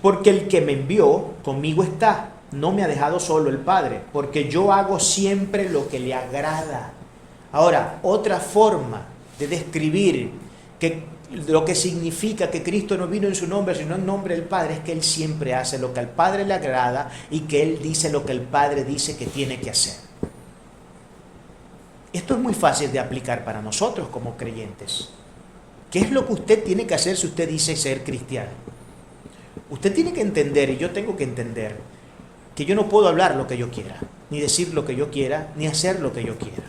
Porque el que me envió conmigo está, no me ha dejado solo el Padre, porque yo hago siempre lo que le agrada. Ahora, otra forma de describir lo que significa que Cristo no vino en su nombre, sino en nombre del Padre, es que Él siempre hace lo que al Padre le agrada y que Él dice lo que el Padre dice que tiene que hacer. Esto es muy fácil de aplicar para nosotros como creyentes. ¿Qué es lo que usted tiene que hacer si usted dice ser cristiano? Usted tiene que entender, y yo tengo que entender, que yo no puedo hablar lo que yo quiera, ni decir lo que yo quiera, ni hacer lo que yo quiera.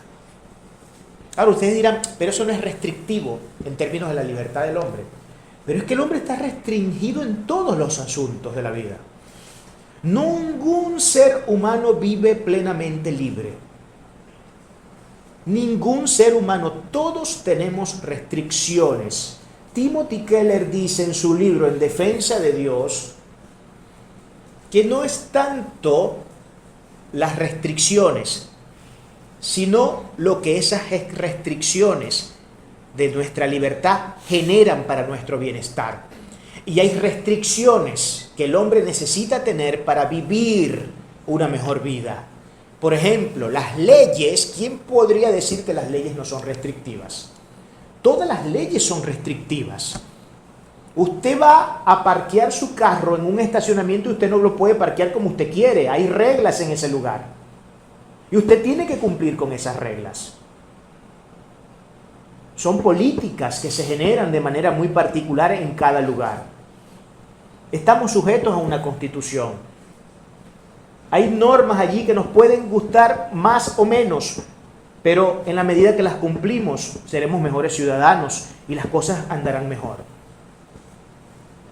Ahora ustedes dirán, pero eso no es restrictivo en términos de la libertad del hombre. Pero es que el hombre está restringido en todos los asuntos de la vida. Ningún ser humano vive plenamente libre. Ningún ser humano, todos tenemos restricciones. Timothy Keller dice en su libro En defensa de Dios que no es tanto las restricciones, sino lo que esas restricciones de nuestra libertad generan para nuestro bienestar. Y hay restricciones que el hombre necesita tener para vivir una mejor vida. Por ejemplo, las leyes, ¿quién podría decir que las leyes no son restrictivas? Todas las leyes son restrictivas. Usted va a parquear su carro en un estacionamiento y usted no lo puede parquear como usted quiere. Hay reglas en ese lugar. Y usted tiene que cumplir con esas reglas. Son políticas que se generan de manera muy particular en cada lugar. Estamos sujetos a una constitución. Hay normas allí que nos pueden gustar más o menos, pero en la medida que las cumplimos, seremos mejores ciudadanos y las cosas andarán mejor.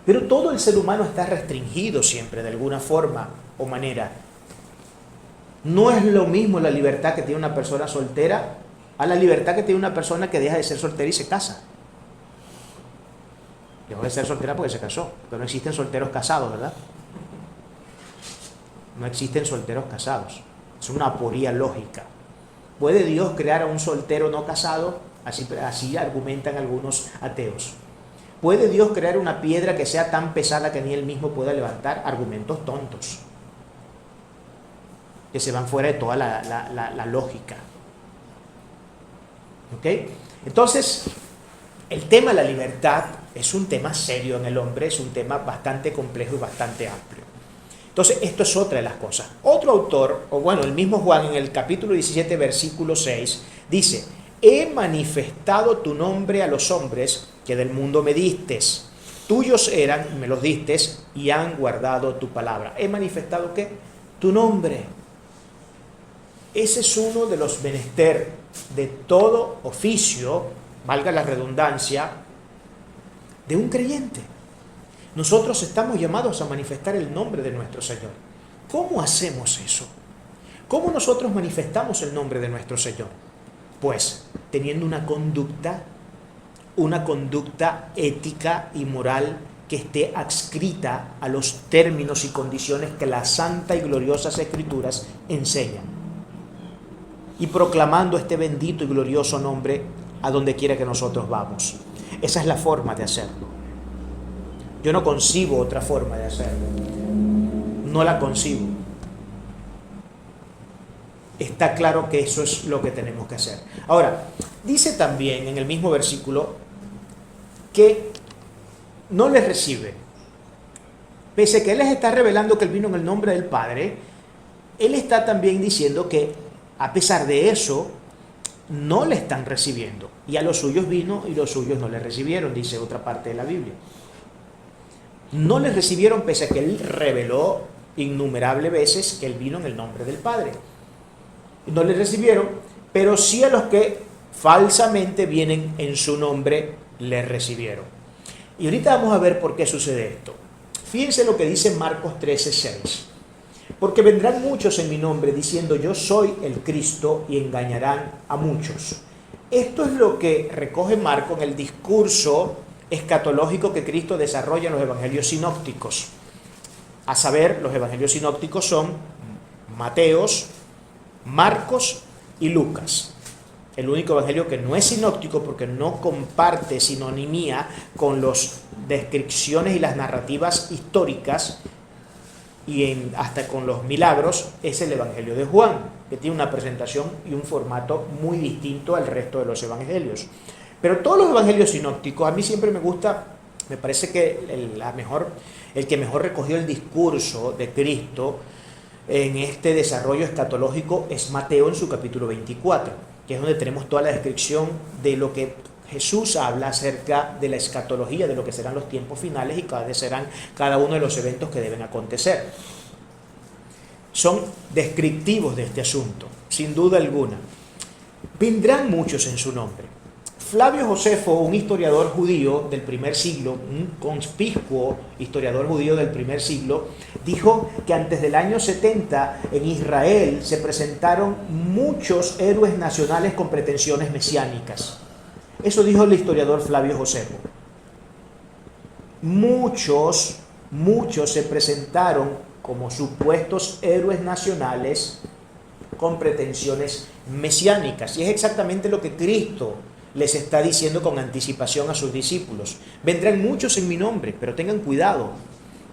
Pero todo el ser humano está restringido siempre de alguna forma o manera. No es lo mismo la libertad que tiene una persona soltera a la libertad que tiene una persona que deja de ser soltera y se casa. Dejó de ser soltera porque se casó, pero no existen solteros casados, ¿verdad? No existen solteros casados. Es una aporía lógica. ¿Puede Dios crear a un soltero no casado? Así argumentan algunos ateos. ¿Puede Dios crear una piedra que sea tan pesada que ni él mismo pueda levantar? Argumentos tontos, que se van fuera de toda la lógica. ¿Ok? Entonces, el tema de la libertad es un tema serio en el hombre, es un tema bastante complejo y bastante amplio. Entonces, esto es otra de las cosas. Otro autor, o bueno, el mismo Juan en el capítulo 17, versículo 6, dice: he manifestado tu nombre a los hombres que del mundo me distes. Tuyos eran, me los distes, y han guardado tu palabra. ¿He manifestado qué? Tu nombre. Ese es uno de los menester de todo oficio, valga la redundancia, de un creyente. Nosotros estamos llamados a manifestar el nombre de nuestro Señor. ¿Cómo hacemos eso? ¿Cómo nosotros manifestamos el nombre de nuestro Señor? Pues, teniendo una conducta ética y moral que esté adscrita a los términos y condiciones que las santas y gloriosas Escrituras enseñan. Y proclamando este bendito y glorioso nombre a donde quiera que nosotros vamos. Esa es la forma de hacerlo. Yo no concibo otra forma de hacerlo. No la concibo. Está claro que eso es lo que tenemos que hacer. Ahora, dice también en el mismo versículo que no les recibe. Pese a que Él les está revelando que Él vino en el nombre del Padre, Él está también diciendo que a pesar de eso, no le están recibiendo. Y a los suyos vino y los suyos no le recibieron, dice otra parte de la Biblia. No le recibieron pese a que Él reveló innumerables veces que Él vino en el nombre del Padre. No le recibieron, pero sí a los que falsamente vienen en su nombre, le recibieron. Y ahorita vamos a ver por qué sucede esto. Fíjense lo que dice Marcos 13:6. Porque vendrán muchos en mi nombre diciendo yo soy el Cristo y engañarán a muchos. Esto es lo que recoge Marcos en el discurso escatológico que Cristo desarrolla en los evangelios sinópticos. A saber, los evangelios sinópticos son Mateos, Marcos y Lucas. El único evangelio que no es sinóptico porque no comparte sinonimía con las descripciones y las narrativas históricas y hasta con los milagros es el evangelio de Juan, que tiene una presentación y un formato muy distinto al resto de los evangelios. Pero todos los evangelios sinópticos, a mí siempre me gusta, me parece que el que mejor recogió el discurso de Cristo en este desarrollo escatológico es Mateo en su capítulo 24, que es donde tenemos toda la descripción de lo que Jesús habla acerca de la escatología, de lo que serán los tiempos finales y cuáles serán cada uno de los eventos que deben acontecer. Son descriptivos de este asunto, sin duda alguna. Vendrán muchos en su nombre. Flavio Josefo, un historiador judío del primer siglo, un conspicuo historiador judío del primer siglo, dijo que antes del año 70 en Israel se presentaron muchos héroes nacionales con pretensiones mesiánicas. Eso dijo el historiador Flavio Josefo. Muchos se presentaron como supuestos héroes nacionales con pretensiones mesiánicas. Y es exactamente lo que Cristo les está diciendo con anticipación a sus discípulos. Vendrán muchos en mi nombre, pero tengan cuidado,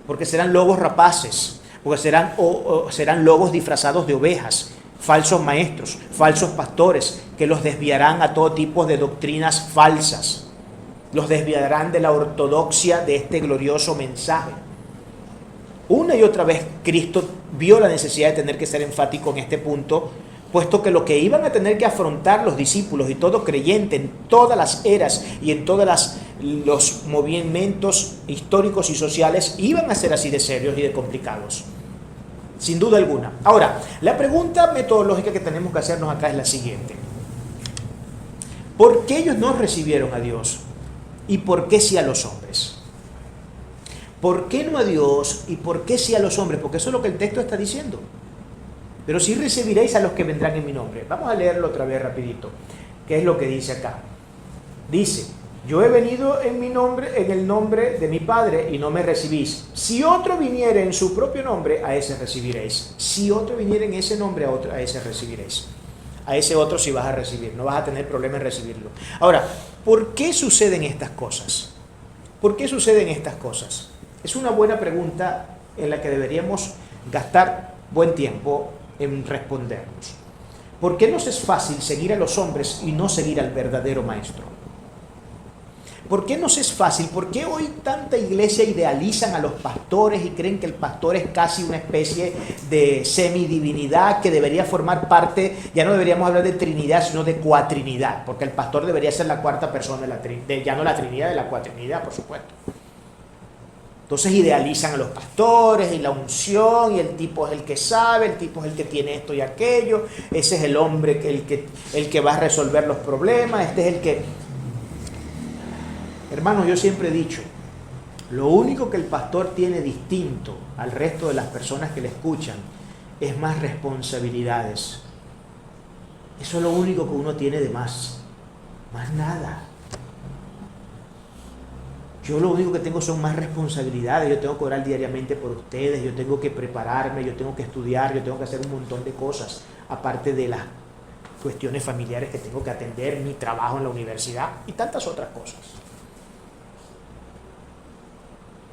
porque serán lobos rapaces, porque serán lobos disfrazados de ovejas, falsos maestros, falsos pastores, que los desviarán a todo tipo de doctrinas falsas, los desviarán de la ortodoxia de este glorioso mensaje. Una y otra vez Cristo vio la necesidad de tener que ser enfático en este punto, puesto que lo que iban a tener que afrontar los discípulos y todo creyente en todas las eras y en todos los movimientos históricos y sociales iban a ser así de serios y de complicados. Sin duda alguna. Ahora, la pregunta metodológica que tenemos que hacernos acá es la siguiente. ¿Por qué ellos no recibieron a Dios? ¿Y por qué sí a los hombres? ¿Por qué no a Dios y por qué sí a los hombres? Porque eso es lo que el texto está diciendo. Pero sí recibiréis a los que vendrán en mi nombre. Vamos a leerlo otra vez rapidito. ¿Qué es lo que dice acá? Dice, yo he venido en mi nombre, en el nombre de mi Padre, y no me recibís. Si otro viniere en su propio nombre, a ese recibiréis. Si otro viniere en ese nombre, a ese recibiréis. A ese otro sí vas a recibir, no vas a tener problema en recibirlo. Ahora, ¿por qué suceden estas cosas? ¿Por qué suceden estas cosas? Es una buena pregunta en la que deberíamos gastar buen tiempo en respondernos. ¿Por qué nos es fácil seguir a los hombres y no seguir al verdadero maestro? ¿Por qué nos es fácil? ¿Por qué hoy tanta iglesia idealizan a los pastores y creen que el pastor es casi una especie de semidivinidad que debería formar parte, ya no deberíamos hablar de Trinidad, sino de cuatrinidad, porque el pastor debería ser la cuarta persona de la Trinidad, ya no la Trinidad, de la cuatrinidad, por supuesto. Entonces idealizan a los pastores y la unción, y el tipo es el que sabe, el tipo es el que tiene esto y aquello, ese es el hombre el que va a resolver los problemas, este es el que... Hermanos, yo siempre he dicho, lo único que el pastor tiene distinto al resto de las personas que le escuchan es más responsabilidades. Eso es lo único que uno tiene de más nada. Yo lo único que tengo son más responsabilidades. Yo tengo que orar diariamente por ustedes, yo tengo que prepararme, yo tengo que estudiar, yo tengo que hacer un montón de cosas, aparte de las cuestiones familiares que tengo que atender, mi trabajo en la universidad y tantas otras cosas.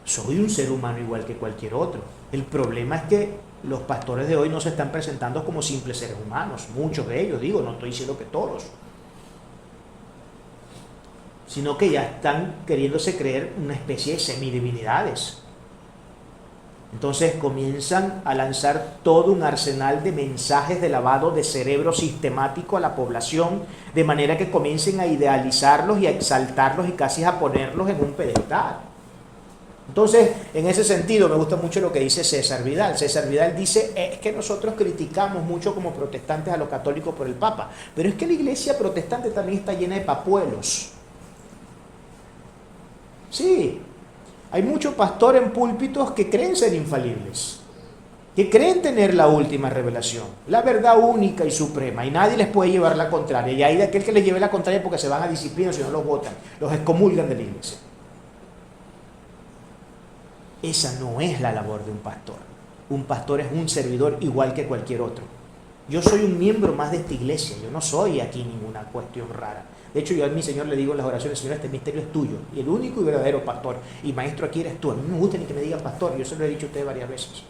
Soy un ser humano igual que cualquier otro. El problema es que los pastores de hoy no se están presentando como simples seres humanos, muchos de ellos, digo, no estoy diciendo que todos, sino que ya están queriéndose creer una especie de semidivinidades. Entonces comienzan a lanzar todo un arsenal de mensajes de lavado de cerebro sistemático a la población, de manera que comiencen a idealizarlos y a exaltarlos y casi a ponerlos en un pedestal. Entonces, en ese sentido, me gusta mucho lo que dice César Vidal. César Vidal dice, es que nosotros criticamos mucho como protestantes a los católicos por el Papa, pero es que la iglesia protestante también está llena de papuelos. Sí, hay muchos pastores en púlpitos que creen ser infalibles, que creen tener la última revelación, la verdad única y suprema, y nadie les puede llevar la contraria. Y hay de aquel que les lleve la contraria porque se van a disciplina, si no los votan, los excomulgan de la iglesia. Esa no es la labor de un pastor. Un pastor es un servidor igual que cualquier otro. Yo soy un miembro más de esta iglesia, yo no soy aquí ninguna cuestión rara. De hecho, yo a mi Señor le digo en las oraciones, Señor, este misterio es tuyo, y el único y verdadero pastor y maestro aquí eres tú. A mí no me gusta ni que me digan pastor, yo se lo he dicho a ustedes varias veces.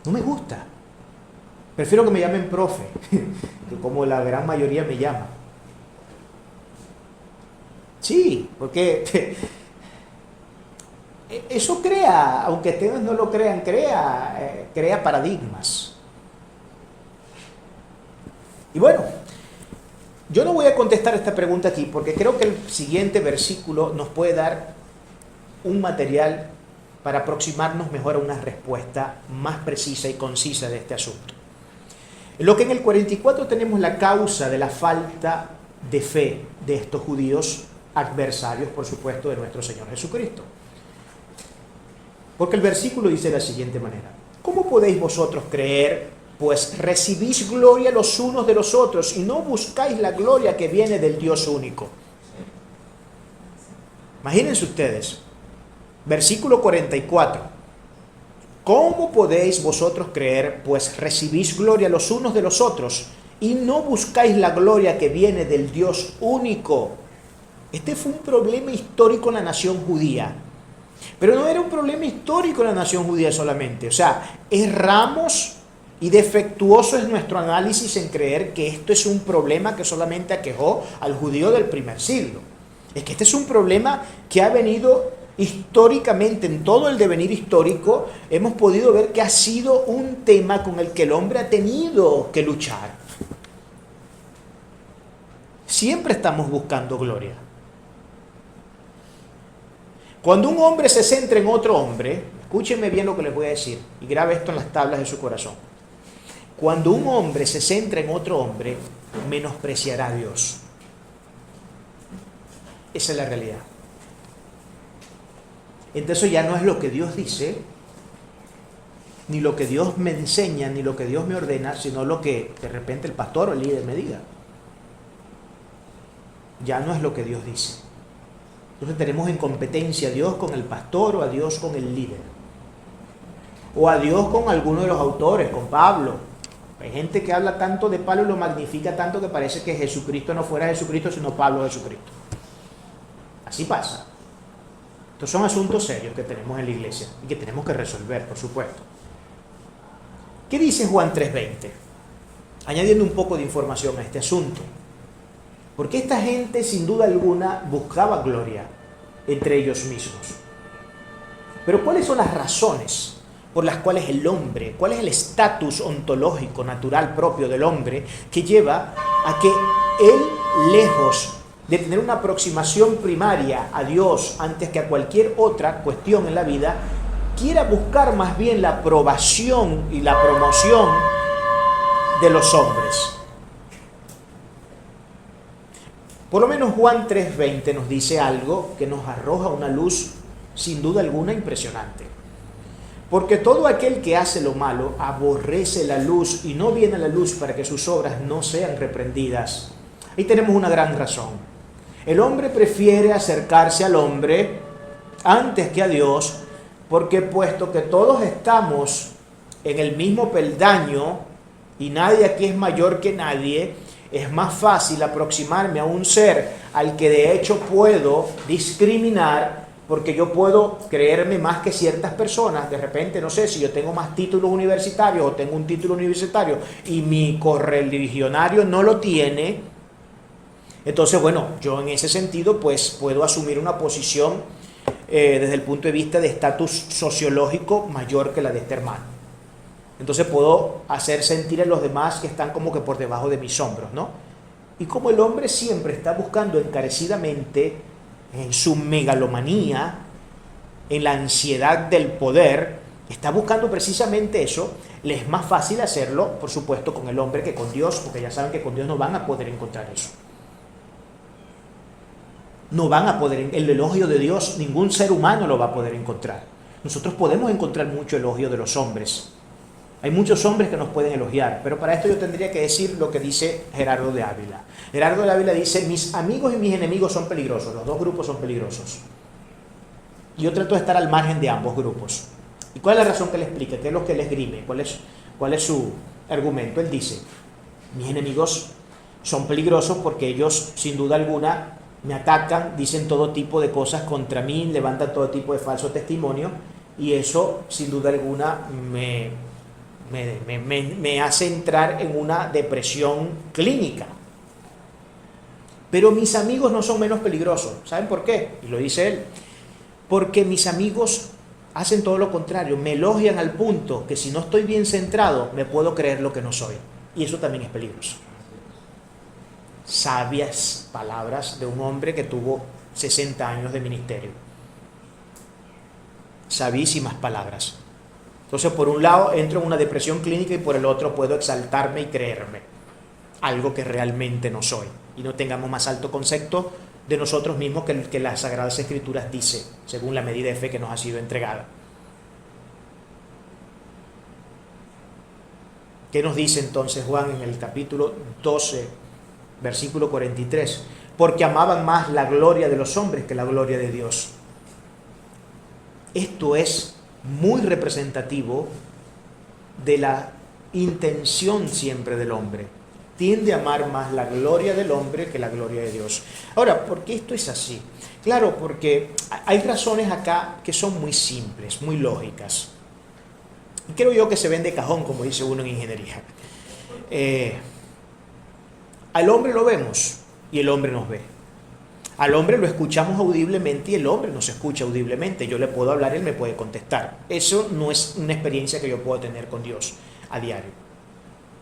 No me gusta. Prefiero que me llamen profe, que como la gran mayoría me llama. Sí, porque eso crea, aunque ustedes no lo crean, crea paradigmas. Y bueno, yo no voy a contestar esta pregunta aquí porque creo que el siguiente versículo nos puede dar un material para aproximarnos mejor a una respuesta más precisa y concisa de este asunto. Lo que en el 44 tenemos la causa de la falta de fe de estos judíos adversarios, por supuesto, de nuestro Señor Jesucristo. Porque el versículo dice de la siguiente manera: ¿cómo podéis vosotros creer, pues recibís gloria los unos de los otros y no buscáis la gloria que viene del Dios único? Imagínense ustedes, versículo 44. ¿Cómo podéis vosotros creer, pues recibís gloria los unos de los otros y no buscáis la gloria que viene del Dios único? Este fue un problema histórico en la nación judía. Pero no era un problema histórico en la nación judía solamente. O sea, erramos y defectuoso es nuestro análisis en creer que esto es un problema que solamente aquejó al judío del primer siglo. Es que este es un problema que ha venido históricamente, en todo el devenir histórico, hemos podido ver que ha sido un tema con el que el hombre ha tenido que luchar. Siempre estamos buscando gloria. Cuando un hombre se centra en otro hombre, escúchenme bien lo que les voy a decir y grabe esto en las tablas de su corazón. Cuando un hombre se centra en otro hombre, menospreciará a Dios. Esa es la realidad. Entonces ya no es lo que Dios dice, ni lo que Dios me enseña, ni lo que Dios me ordena, sino lo que de repente el pastor o el líder me diga. Ya no es lo que Dios dice. Entonces tenemos en competencia a Dios con el pastor o a Dios con el líder. O a Dios con alguno de los autores, con Pablo. Hay gente que habla tanto de Pablo y lo magnifica tanto que parece que Jesucristo no fuera Jesucristo, sino Pablo Jesucristo. Así pasa. Estos son asuntos serios que tenemos en la iglesia y que tenemos que resolver, por supuesto. ¿Qué dice Juan 3:20? Añadiendo un poco de información a este asunto. Porque esta gente, sin duda alguna, buscaba gloria entre ellos mismos. Pero ¿cuáles son las razones por las cuales el hombre, cuál es el estatus ontológico, natural propio del hombre que lleva a que él, lejos de tener una aproximación primaria a Dios antes que a cualquier otra cuestión en la vida, quiera buscar más bien la aprobación y la promoción de los hombres? Por lo menos Juan 3:20 nos dice algo que nos arroja una luz sin duda alguna impresionante. Porque todo aquel que hace lo malo aborrece la luz y no viene a la luz para que sus obras no sean reprendidas. Ahí tenemos una gran razón. El hombre prefiere acercarse al hombre antes que a Dios, porque puesto que todos estamos en el mismo peldaño y nadie aquí es mayor que nadie, es más fácil aproximarme a un ser al que de hecho puedo discriminar, porque yo puedo creerme más que ciertas personas. De repente, no sé, si yo tengo más títulos universitarios o tengo un título universitario y mi correligionario no lo tiene, entonces, bueno, yo en ese sentido pues puedo asumir una posición desde el punto de vista de estatus sociológico mayor que la de este hermano. Entonces puedo hacer sentir a los demás que están como que por debajo de mis hombros, ¿no? Y como el hombre siempre está buscando encarecidamente, en su megalomanía, en la ansiedad del poder, está buscando precisamente eso, le es más fácil hacerlo, por supuesto, con el hombre que con Dios, porque ya saben que con Dios no van a poder encontrar eso. No van a poder, el elogio de Dios, ningún ser humano lo va a poder encontrar. Nosotros podemos encontrar mucho elogio de los hombres. Hay muchos hombres que nos pueden elogiar, pero para esto yo tendría que decir lo que dice Gerardo de Ávila. Gerardo de Ávila dice: mis amigos y mis enemigos son peligrosos, los dos grupos son peligrosos. Yo trato de estar al margen de ambos grupos. ¿Y cuál es la razón que le explica? ¿Qué es lo que le esgrime? ¿Cuál es su argumento? Él dice: mis enemigos son peligrosos porque ellos, sin duda alguna, me atacan, dicen todo tipo de cosas contra mí, levantan todo tipo de falso testimonio, y eso, sin duda alguna, me hace entrar en una depresión clínica. Pero mis amigos no son menos peligrosos. ¿Saben por qué? Y lo dice él. Porque mis amigos hacen todo lo contrario, me elogian al punto que si no estoy bien centrado, me puedo creer lo que no soy. Y eso también es peligroso. Sabias palabras de un hombre que tuvo 60 años de ministerio. Sabísimas palabras. Entonces, por un lado entro en una depresión clínica y por el otro puedo exaltarme y creerme algo que realmente no soy. Y no tengamos más alto concepto de nosotros mismos que las Sagradas Escrituras dice, según la medida de fe que nos ha sido entregada. ¿Qué nos dice entonces Juan en el capítulo 12, versículo 43? Porque amaban más la gloria de los hombres que la gloria de Dios. Esto es muy representativo de la intención siempre del hombre. Tiende a amar más la gloria del hombre que la gloria de Dios. Ahora, ¿por qué esto es así? Claro, porque hay razones acá que son muy simples, muy lógicas. Y creo yo que se ven de cajón, como dice uno en ingeniería. Al hombre lo vemos y el hombre nos ve. Al hombre lo escuchamos audiblemente y el hombre nos escucha audiblemente. Yo le puedo hablar y él me puede contestar. Eso no es una experiencia que yo puedo tener con Dios a diario.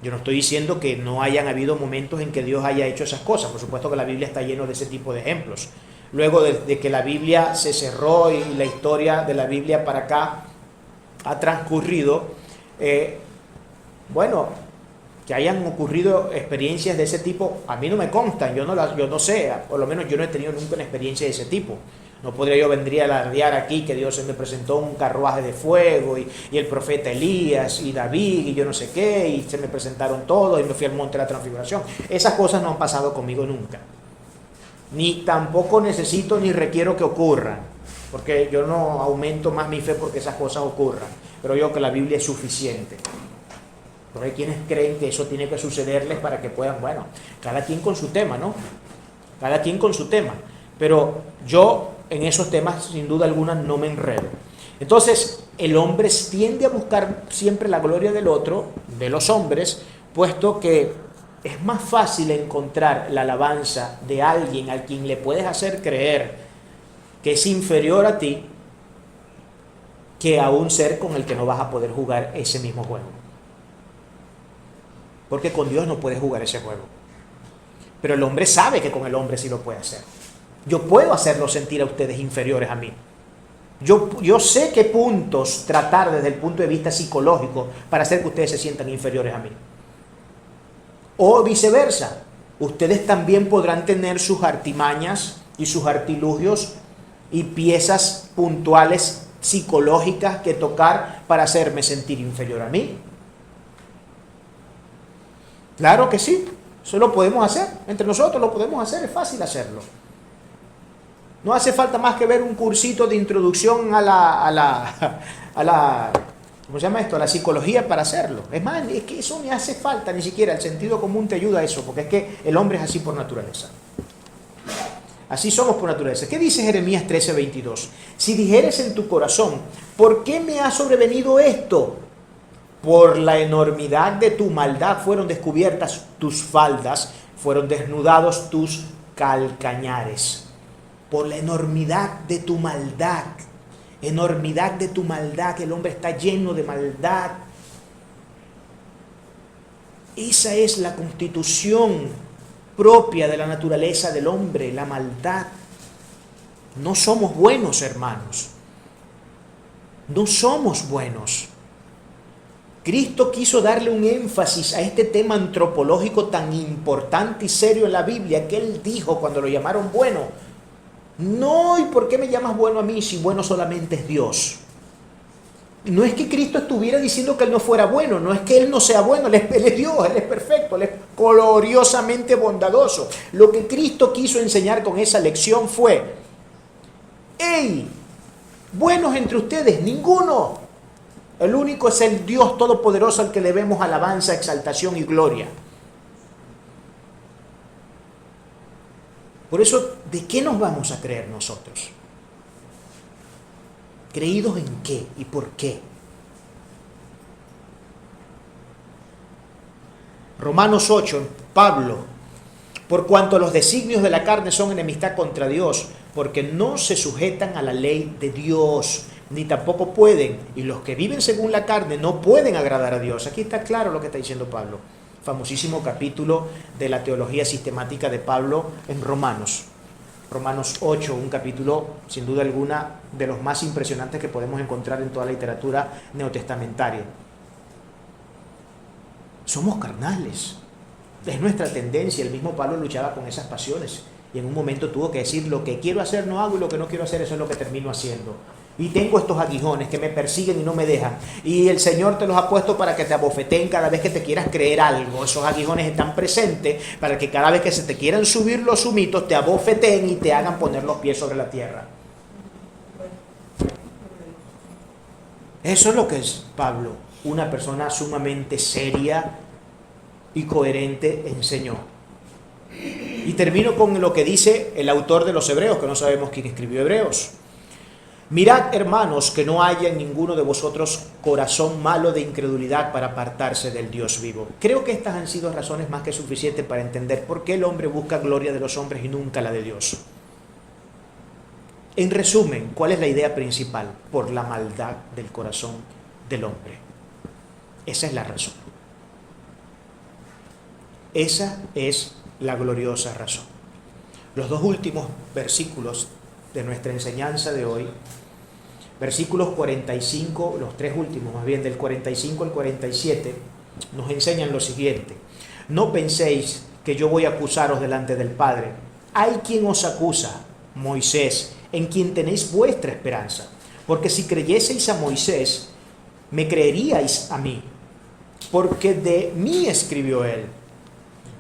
Yo no estoy diciendo que no hayan habido momentos en que Dios haya hecho esas cosas. Por supuesto que la Biblia está llena de ese tipo de ejemplos. Luego de que la Biblia se cerró y la historia de la Biblia para acá ha transcurrido, bueno, que hayan ocurrido experiencias de ese tipo, a mí no me constan, yo no sé, por lo menos yo no he tenido nunca una experiencia de ese tipo. No podría yo vendría a alardear aquí que Dios se me presentó un carruaje de fuego y el profeta Elías y David y yo no sé qué, y se me presentaron todos y me fui al monte de la transfiguración. Esas cosas no han pasado conmigo nunca. Ni tampoco necesito ni requiero que ocurran, porque yo no aumento más mi fe porque esas cosas ocurran. Pero yo creo que la Biblia es suficiente. Pero hay quienes creen que eso tiene que sucederles para que puedan, bueno, cada quien con su tema, ¿no? Cada quien con su tema. Pero yo en esos temas, sin duda alguna, no me enredo. Entonces, el hombre tiende a buscar siempre la gloria del otro, de los hombres, puesto que es más fácil encontrar la alabanza de alguien al quien le puedes hacer creer que es inferior a ti, que a un ser con el que no vas a poder jugar ese mismo juego. Porque con Dios no puedes jugar ese juego. Pero el hombre sabe que con el hombre sí lo puede hacer. Yo puedo hacerlos sentir a ustedes inferiores a mí. Yo sé qué puntos tratar desde el punto de vista psicológico para hacer que ustedes se sientan inferiores a mí. O viceversa. Ustedes también podrán tener sus artimañas y sus artilugios y piezas puntuales psicológicas que tocar para hacerme sentir inferior a mí. Claro que sí, eso lo podemos hacer, entre nosotros lo podemos hacer, es fácil hacerlo. No hace falta más que ver un cursito de introducción a la ¿cómo se llama esto? A la psicología para hacerlo. Es más, es que eso ni hace falta ni siquiera, el sentido común te ayuda a eso, porque es que el hombre es así por naturaleza. Así somos por naturaleza. ¿Qué dice Jeremías 13:22? Si dijeres en tu corazón, ¿por qué me ha sobrevenido esto? Por la enormidad de tu maldad fueron descubiertas tus faldas, fueron desnudados tus calcañares. Por la enormidad de tu maldad. Enormidad de tu maldad, que el hombre está lleno de maldad. Esa es la constitución propia de la naturaleza del hombre, la maldad. No somos buenos, hermanos. No somos buenos. Cristo quiso darle un énfasis a este tema antropológico tan importante y serio en la Biblia, que Él dijo cuando lo llamaron bueno. No, ¿y por qué me llamas bueno a mí si bueno solamente es Dios? No es que Cristo estuviera diciendo que Él no fuera bueno, no es que Él no sea bueno, Él es Dios, Él es perfecto, Él es gloriosamente bondadoso. Lo que Cristo quiso enseñar con esa lección fue, ¡hey! Buenos entre ustedes, ninguno. El único es el Dios Todopoderoso al que le debemos alabanza, exaltación y gloria. Por eso, ¿de qué nos vamos a creer nosotros? ¿Creídos en qué y por qué? Romanos 8, Pablo, por cuanto los designios de la carne son enemistad contra Dios, porque no se sujetan a la ley de Dios, ni tampoco pueden, y los que viven según la carne no pueden agradar a Dios. Aquí está claro lo que está diciendo Pablo. Famosísimo capítulo de la teología sistemática de Pablo en Romanos. Romanos 8, un capítulo sin duda alguna de los más impresionantes que podemos encontrar en toda la literatura neotestamentaria. Somos carnales, es nuestra tendencia. El mismo Pablo luchaba con esas pasiones y en un momento tuvo que decir, lo que quiero hacer no hago y lo que no quiero hacer eso es lo que termino haciendo. Y tengo estos aguijones que me persiguen y no me dejan. Y el Señor te los ha puesto para que te abofeteen cada vez que te quieras creer algo. Esos aguijones están presentes para que cada vez que se te quieran subir los humitos, te abofeteen y te hagan poner los pies sobre la tierra. Eso es lo que es Pablo. Una persona sumamente seria y coherente enseñó. Y termino con lo que dice el autor de los Hebreos, que no sabemos quién escribió Hebreos. Mirad, hermanos, que no haya en ninguno de vosotros corazón malo de incredulidad para apartarse del Dios vivo. Creo que estas han sido razones más que suficientes para entender por qué el hombre busca gloria de los hombres y nunca la de Dios. En resumen, ¿cuál es la idea principal? Por la maldad del corazón del hombre. Esa es la razón. Esa es la gloriosa razón. Los dos últimos versículos de nuestra enseñanza de hoy, versículos 45, los tres últimos más bien, del 45 al 47, nos enseñan lo siguiente. No penséis que yo voy a acusaros delante del Padre. Hay quien os acusa, Moisés, en quien tenéis vuestra esperanza. Porque si creyeseis a Moisés, me creeríais a mí, porque de mí escribió él.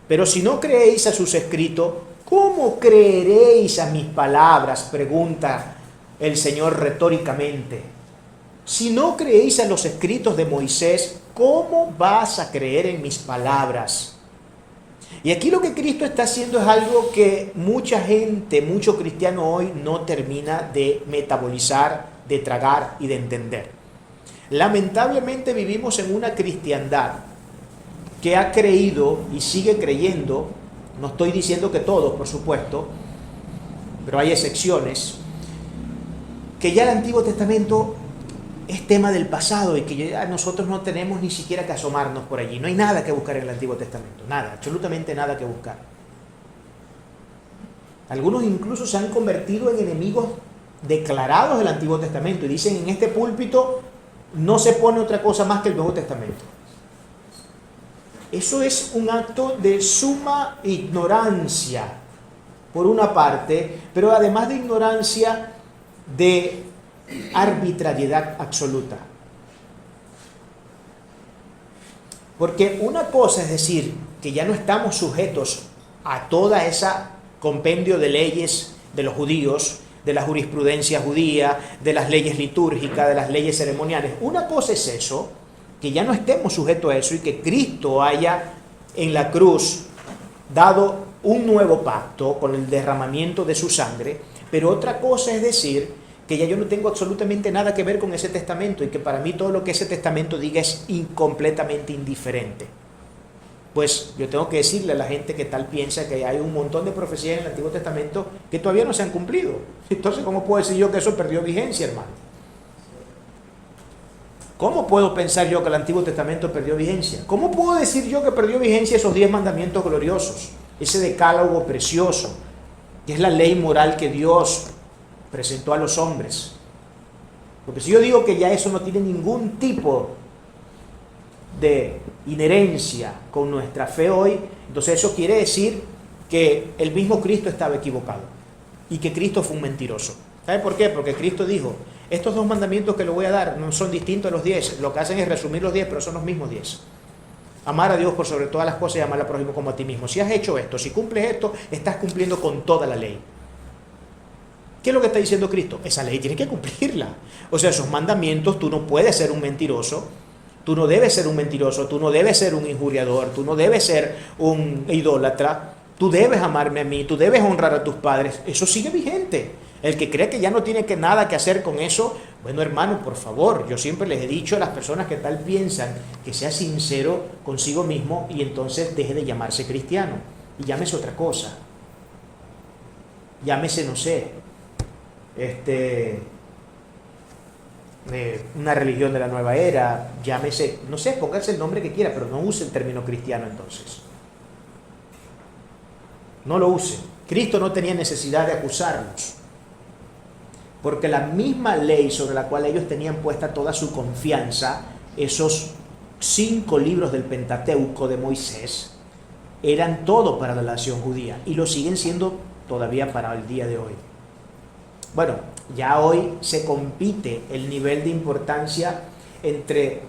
Pero si no creéis a sus escritos, ¿cómo creeréis a mis palabras?, pregunta el Señor retóricamente. Si no creéis a los escritos de Moisés, ¿cómo vas a creer en mis palabras? Y aquí lo que Cristo está haciendo es algo que mucha gente, mucho cristiano hoy no termina de metabolizar, de tragar y de entender. Lamentablemente vivimos en una cristiandad que ha creído y sigue creyendo, no estoy diciendo que todos, por supuesto, pero hay excepciones, que ya el Antiguo Testamento es tema del pasado y que ya nosotros no tenemos ni siquiera que asomarnos por allí. No hay nada que buscar en el Antiguo Testamento, nada, absolutamente nada que buscar. Algunos incluso se han convertido en enemigos declarados del Antiguo Testamento y dicen, en este púlpito no se pone otra cosa más que el Nuevo Testamento. Eso es un acto de suma ignorancia, por una parte, pero además de ignorancia, de arbitrariedad absoluta. Porque una cosa es decir que ya no estamos sujetos a toda esa compendio de leyes de los judíos, de la jurisprudencia judía, de las leyes litúrgicas, de las leyes ceremoniales. Una cosa es eso, que ya no estemos sujetos a eso y que Cristo haya en la cruz dado un nuevo pacto con el derramamiento de su sangre, pero otra cosa es decir que ya yo no tengo absolutamente nada que ver con ese testamento y que para mí todo lo que ese testamento diga es completamente indiferente. Pues yo tengo que decirle a la gente que tal piensa que hay un montón de profecías en el Antiguo Testamento que todavía no se han cumplido. Entonces, ¿cómo puedo decir yo que eso perdió vigencia, hermano? ¿Cómo puedo pensar yo que el Antiguo Testamento perdió vigencia? ¿Cómo puedo decir yo que perdió vigencia esos 10 mandamientos gloriosos? Ese decálogo precioso, que es la ley moral que Dios presentó a los hombres. Porque si yo digo que ya eso no tiene ningún tipo de inherencia con nuestra fe hoy, entonces eso quiere decir que el mismo Cristo estaba equivocado y que Cristo fue un mentiroso. ¿Sabe por qué? Porque Cristo dijo, estos 2 mandamientos que le voy a dar no son distintos a los 10, lo que hacen es resumir los 10, pero son los mismos 10. Amar a Dios por sobre todas las cosas y amar al prójimo como a ti mismo. Si has hecho esto, si cumples esto, estás cumpliendo con toda la ley. ¿Qué es lo que está diciendo Cristo? Esa ley tienes que cumplirla. O sea, esos mandamientos, tú no puedes ser un mentiroso, tú no debes ser un mentiroso, tú no debes ser un injuriador, tú no debes ser un idólatra, tú debes amarme a mí, tú debes honrar a tus padres. Eso sigue vigente. El que cree que ya no tiene nada que hacer con eso, bueno, hermano, por favor, yo siempre les he dicho a las personas que tal piensan que sea sincero consigo mismo y entonces deje de llamarse cristiano y llámese otra cosa. Llámese, no sé, una religión de la nueva era, llámese, no sé, póngase el nombre que quiera, pero no use el término cristiano entonces. No lo use. Cristo no tenía necesidad de acusarlos, porque la misma ley sobre la cual ellos tenían puesta toda su confianza, esos 5 libros del Pentateuco de Moisés, eran todo para la nación judía y lo siguen siendo todavía para el día de hoy. Bueno, ya hoy se compite el nivel de importancia entre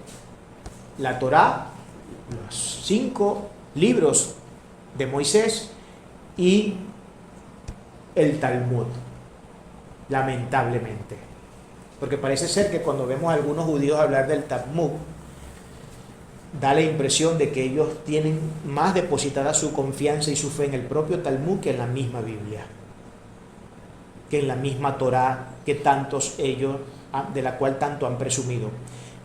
la Torá, los 5 libros de Moisés, y el Talmud, lamentablemente. Porque parece ser que cuando vemos a algunos judíos hablar del Talmud, da la impresión de que ellos tienen más depositada su confianza y su fe en el propio Talmud que en la misma Biblia, que en la misma Torá que tantos ellos, de la cual tanto han presumido.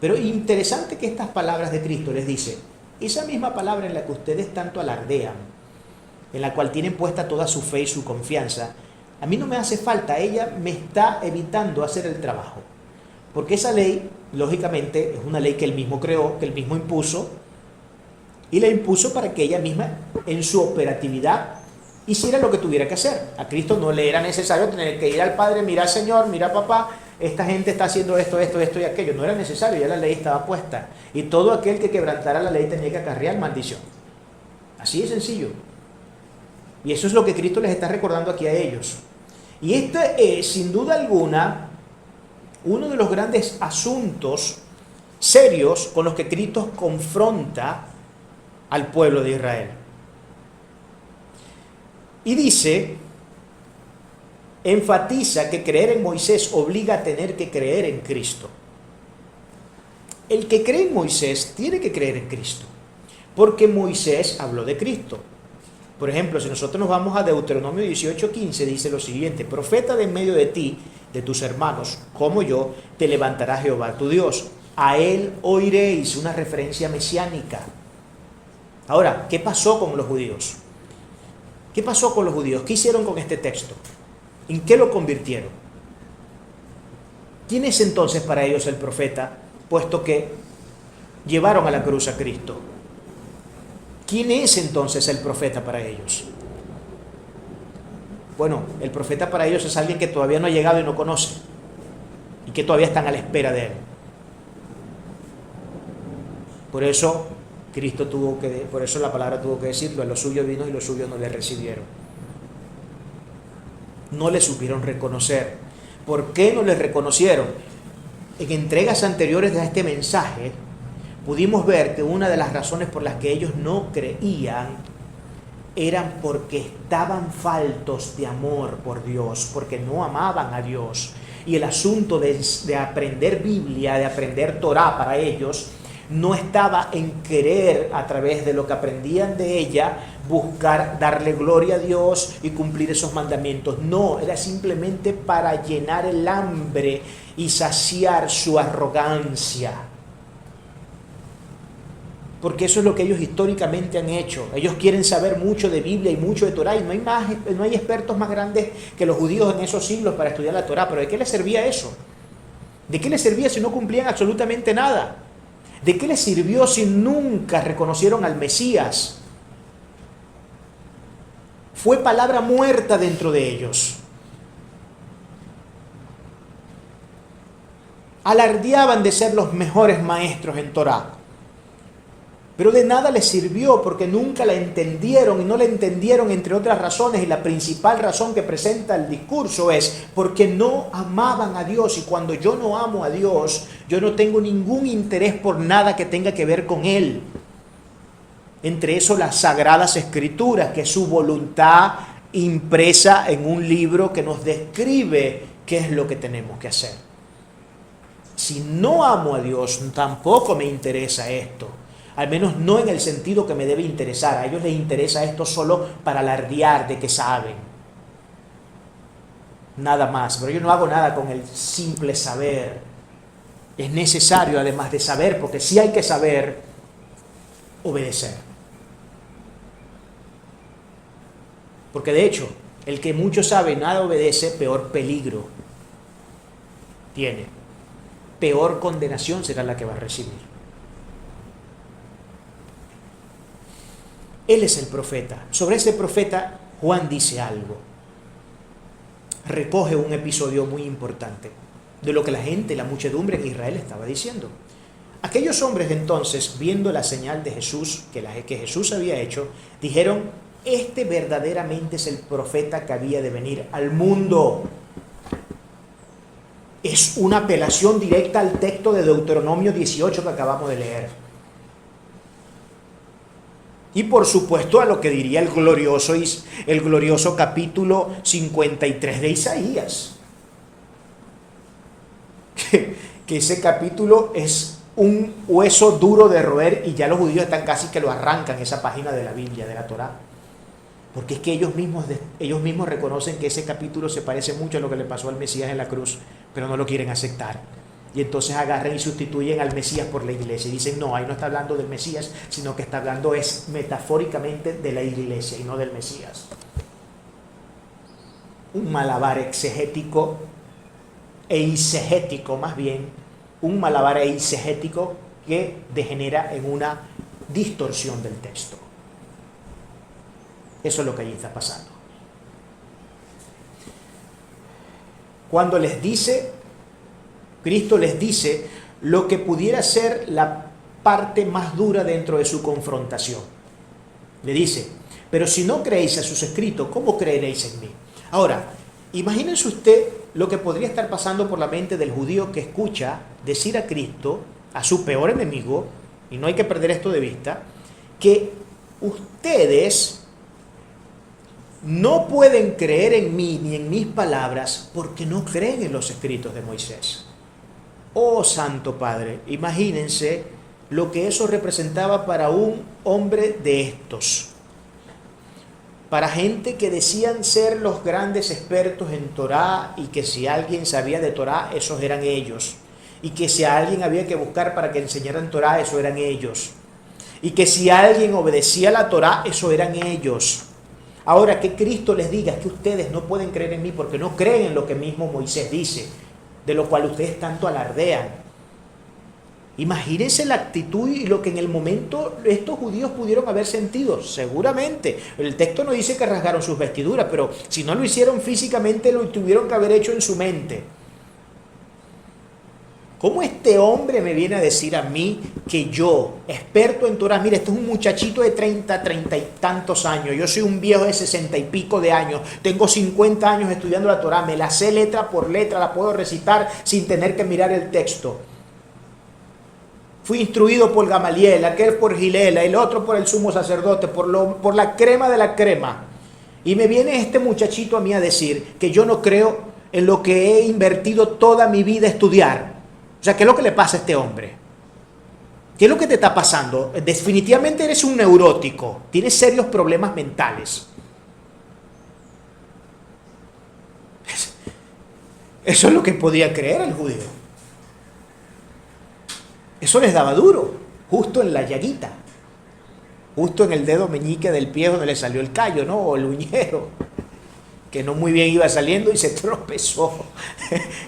Pero interesante que estas palabras de Cristo les dice, esa misma palabra en la que ustedes tanto alardean, en la cual tienen puesta toda su fe y su confianza, a mí no me hace falta, ella me está evitando hacer el trabajo. Porque esa ley, lógicamente, es una ley que él mismo creó, que él mismo impuso, y la impuso para que ella misma, en su operatividad, hiciera lo que tuviera que hacer. A Cristo no le era necesario tener que ir al Padre, mira Señor, mira papá, esta gente está haciendo esto y aquello. No era necesario, ya la ley estaba puesta. Y todo aquel que quebrantara la ley tenía que acarrear maldición. Así de sencillo. Y eso es lo que Cristo les está recordando aquí a ellos. Y este es, sin duda alguna, uno de los grandes asuntos serios con los que Cristo confronta al pueblo de Israel. Y dice, enfatiza que creer en Moisés obliga a tener que creer en Cristo. El que cree en Moisés tiene que creer en Cristo, porque Moisés habló de Cristo. Por ejemplo, si nosotros nos vamos a Deuteronomio 18:15, dice lo siguiente: profeta de en medio de ti, de tus hermanos, como yo, te levantará Jehová tu Dios. A él oiréis, una referencia mesiánica. Ahora, ¿qué pasó con los judíos? ¿Qué pasó con los judíos? ¿Qué hicieron con este texto? ¿En qué lo convirtieron? ¿Quién es entonces para ellos el profeta, puesto que llevaron a la cruz a Cristo? ¿Quién es entonces el profeta para ellos? Bueno, el profeta para ellos es alguien que todavía no ha llegado y no conoce, y que todavía están a la espera de él. Por eso por eso la palabra tuvo que decirlo: a los suyos vino y los suyos no le recibieron. No le supieron reconocer. ¿Por qué no les reconocieron? En entregas anteriores de este mensaje, pudimos ver que una de las razones por las que ellos no creían eran porque estaban faltos de amor por Dios, porque no amaban a Dios. Y el asunto de aprender Biblia, de aprender Torá para ellos, no estaba en querer, a través de lo que aprendían de ella, buscar darle gloria a Dios y cumplir esos mandamientos. No, era simplemente para llenar el hambre y saciar su arrogancia. Porque eso es lo que ellos históricamente han hecho. Ellos quieren saber mucho de Biblia y mucho de Torá, y no hay expertos más grandes que los judíos en esos siglos para estudiar la Torá. Pero ¿de qué les servía eso? ¿De qué les servía si no cumplían absolutamente nada? ¿De qué les sirvió si nunca reconocieron al Mesías? Fue palabra muerta dentro de ellos. Alardeaban de ser los mejores maestros en Torá. Pero de nada les sirvió porque nunca la entendieron, y no la entendieron entre otras razones, y la principal razón que presenta el discurso es porque no amaban a Dios. Y cuando yo no amo a Dios, yo no tengo ningún interés por nada que tenga que ver con Él. Entre eso las Sagradas Escrituras, que es su voluntad impresa en un libro que nos describe qué es lo que tenemos que hacer. Si no amo a Dios, tampoco me interesa esto. Al menos no en el sentido que me debe interesar. A ellos les interesa esto solo para alardear de que saben. Nada más. Pero yo no hago nada con el simple saber. Es necesario, además de saber, porque sí hay que saber, obedecer. Porque de hecho, el que mucho sabe y nada obedece, peor peligro tiene. Peor condenación será la que va a recibir. Él es el profeta. Sobre ese profeta, Juan dice algo. Recoge un episodio muy importante de lo que la gente, la muchedumbre en Israel estaba diciendo. Aquellos hombres entonces, viendo la señal de Jesús, que Jesús había hecho, dijeron: este verdaderamente es el profeta que había de venir al mundo. Es una apelación directa al texto de Deuteronomio 18 que acabamos de leer. Y por supuesto a lo que diría el glorioso capítulo 53 de Isaías. Que ese capítulo es un hueso duro de roer, y ya los judíos están casi que lo arrancan, esa página de la Biblia, de la Torá. Porque es que ellos mismos reconocen que ese capítulo se parece mucho a lo que le pasó al Mesías en la cruz, pero no lo quieren aceptar. Y entonces agarran y sustituyen al Mesías por la iglesia. Y dicen: no, ahí no está hablando del Mesías, sino que está hablando metafóricamente de la iglesia y no del Mesías. Un malabar exegético e eisegético, más bien. Un malabar eisegético que degenera en una distorsión del texto. Eso es lo que allí está pasando. Cuando Cristo les dice lo que pudiera ser la parte más dura dentro de su confrontación. Le dice: pero si no creéis a sus escritos, ¿cómo creeréis en mí? Ahora, imagínense usted lo que podría estar pasando por la mente del judío que escucha decir a Cristo, a su peor enemigo, y no hay que perder esto de vista, que ustedes no pueden creer en mí ni en mis palabras porque no creen en los escritos de Moisés. Oh Santo Padre, imagínense lo que eso representaba para un hombre de estos. Para gente que decían ser los grandes expertos en Torá, y que si alguien sabía de Torá, esos eran ellos. Y que si a alguien había que buscar para que enseñaran Torá, eso eran ellos. Y que si alguien obedecía la Torá, eso eran ellos. Ahora, que Cristo les diga que ustedes no pueden creer en mí porque no creen en lo que mismo Moisés dice, de lo cual ustedes tanto alardean. Imagínense la actitud y lo que en el momento estos judíos pudieron haber sentido. Seguramente, el texto no dice que rasgaron sus vestiduras, pero si no lo hicieron físicamente, lo tuvieron que haber hecho en su mente. ¿Cómo este hombre me viene a decir a mí que yo, experto en Torah, mire, este es un muchachito de 30 y tantos años, yo soy un viejo de 60 y pico de años, tengo 50 años estudiando la Torah, me la sé letra por letra, la puedo recitar sin tener que mirar el texto. Fui instruido por Gamaliel, aquel por Gilela, el otro por el sumo sacerdote, por la crema de la crema. Y me viene este muchachito a mí a decir que yo no creo en lo que he invertido toda mi vida a estudiar. O sea, ¿qué es lo que le pasa a este hombre? ¿Qué es lo que te está pasando? Definitivamente eres un neurótico, tienes serios problemas mentales. Eso es lo que podía creer el judío. Eso les daba duro, justo en la llaguita, justo en el dedo meñique del pie donde le salió el callo, ¿no? O el uñero, que no muy bien iba saliendo y se tropezó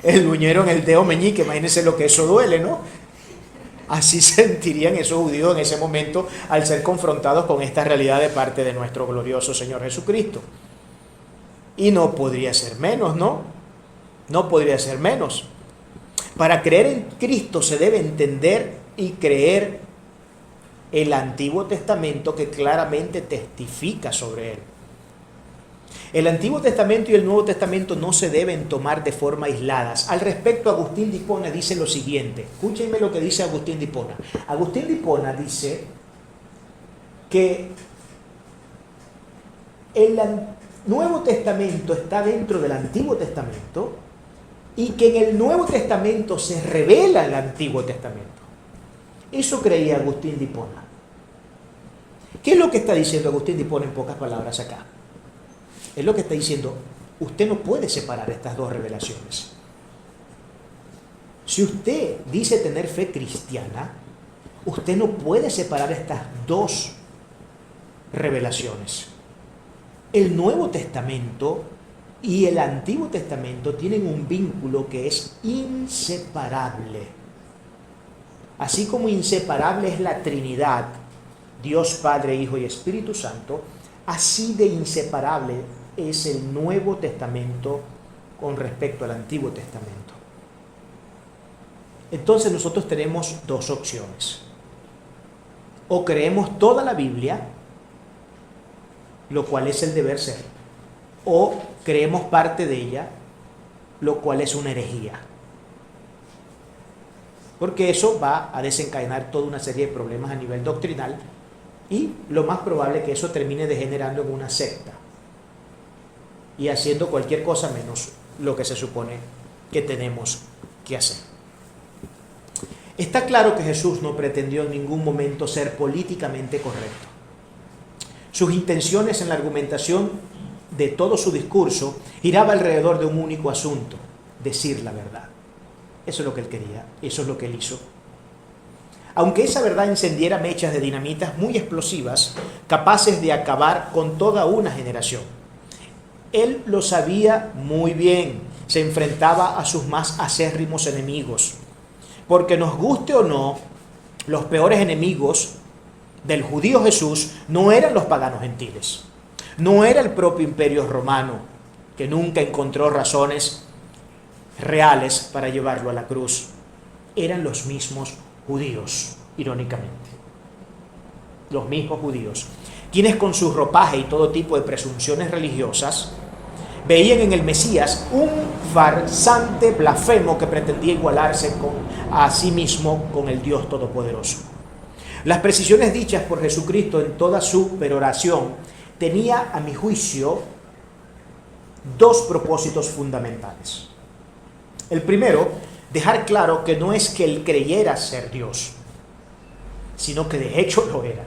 el uñero en el dedo meñique. Imagínense lo que eso duele, ¿no? Así sentirían esos judíos en ese momento al ser confrontados con esta realidad de parte de nuestro glorioso Señor Jesucristo. Y no podría ser menos, ¿no? No podría ser menos. Para creer en Cristo se debe entender y creer el Antiguo Testamento, que claramente testifica sobre él. El Antiguo Testamento y el Nuevo Testamento no se deben tomar de forma aisladas. Al respecto, Agustín de Hipona dice lo siguiente. Escúchenme lo que dice Agustín de Hipona. Agustín de Hipona dice que el Nuevo Testamento está dentro del Antiguo Testamento y que en el Nuevo Testamento se revela el Antiguo Testamento. Eso creía Agustín de Hipona. ¿Qué es lo que está diciendo Agustín de Hipona en pocas palabras acá? Es lo que está diciendo, usted no puede separar estas dos revelaciones. Si usted dice tener fe cristiana, usted no puede separar estas dos revelaciones. El Nuevo Testamento y el Antiguo Testamento tienen un vínculo que es inseparable. Así como inseparable es la Trinidad, Dios Padre, Hijo y Espíritu Santo, así de inseparable es el Nuevo Testamento con respecto al Antiguo Testamento. Entonces nosotros tenemos dos opciones. O creemos toda la Biblia, lo cual es el deber ser, o creemos parte de ella, lo cual es una herejía. Porque eso va a desencadenar toda una serie de problemas a nivel doctrinal y lo más probable es que eso termine degenerando en una secta y haciendo cualquier cosa menos lo que se supone que tenemos que hacer. Está claro que Jesús no pretendió en ningún momento ser políticamente correcto. Sus intenciones en la argumentación de todo su discurso giraba alrededor de un único asunto: decir la verdad. Eso es lo que él quería, eso es lo que él hizo. Aunque esa verdad encendiera mechas de dinamitas muy explosivas, capaces de acabar con toda una generación. Él lo sabía muy bien, se enfrentaba a sus más acérrimos enemigos. Porque nos guste o no, los peores enemigos del judío Jesús no eran los paganos gentiles, no era el propio imperio romano, que nunca encontró razones reales para llevarlo a la cruz. Eran los mismos judíos, irónicamente. Los mismos judíos, quienes con su ropaje y todo tipo de presunciones religiosas veían en el Mesías un farsante blasfemo que pretendía igualarse a sí mismo con el Dios Todopoderoso. Las precisiones dichas por Jesucristo en toda su peroración tenía, a mi juicio, dos propósitos fundamentales. El primero, dejar claro que no es que él creyera ser Dios, sino que de hecho lo era.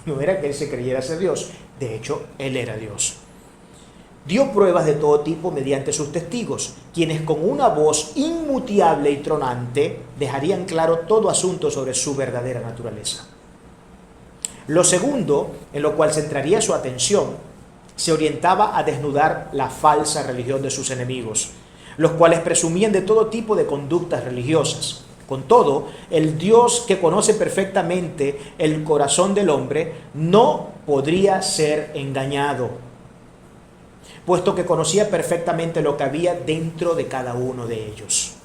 No era que él se creyera ser Dios, de hecho él era Dios. Dio pruebas de todo tipo mediante sus testigos, quienes con una voz inmutable y tronante dejarían claro todo asunto sobre su verdadera naturaleza. Lo segundo, en lo cual centraría su atención, se orientaba a desnudar la falsa religión de sus enemigos, los cuales presumían de todo tipo de conductas religiosas. Con todo, el Dios que conoce perfectamente el corazón del hombre no podría ser engañado, puesto que conocía perfectamente lo que había dentro de cada uno de ellos.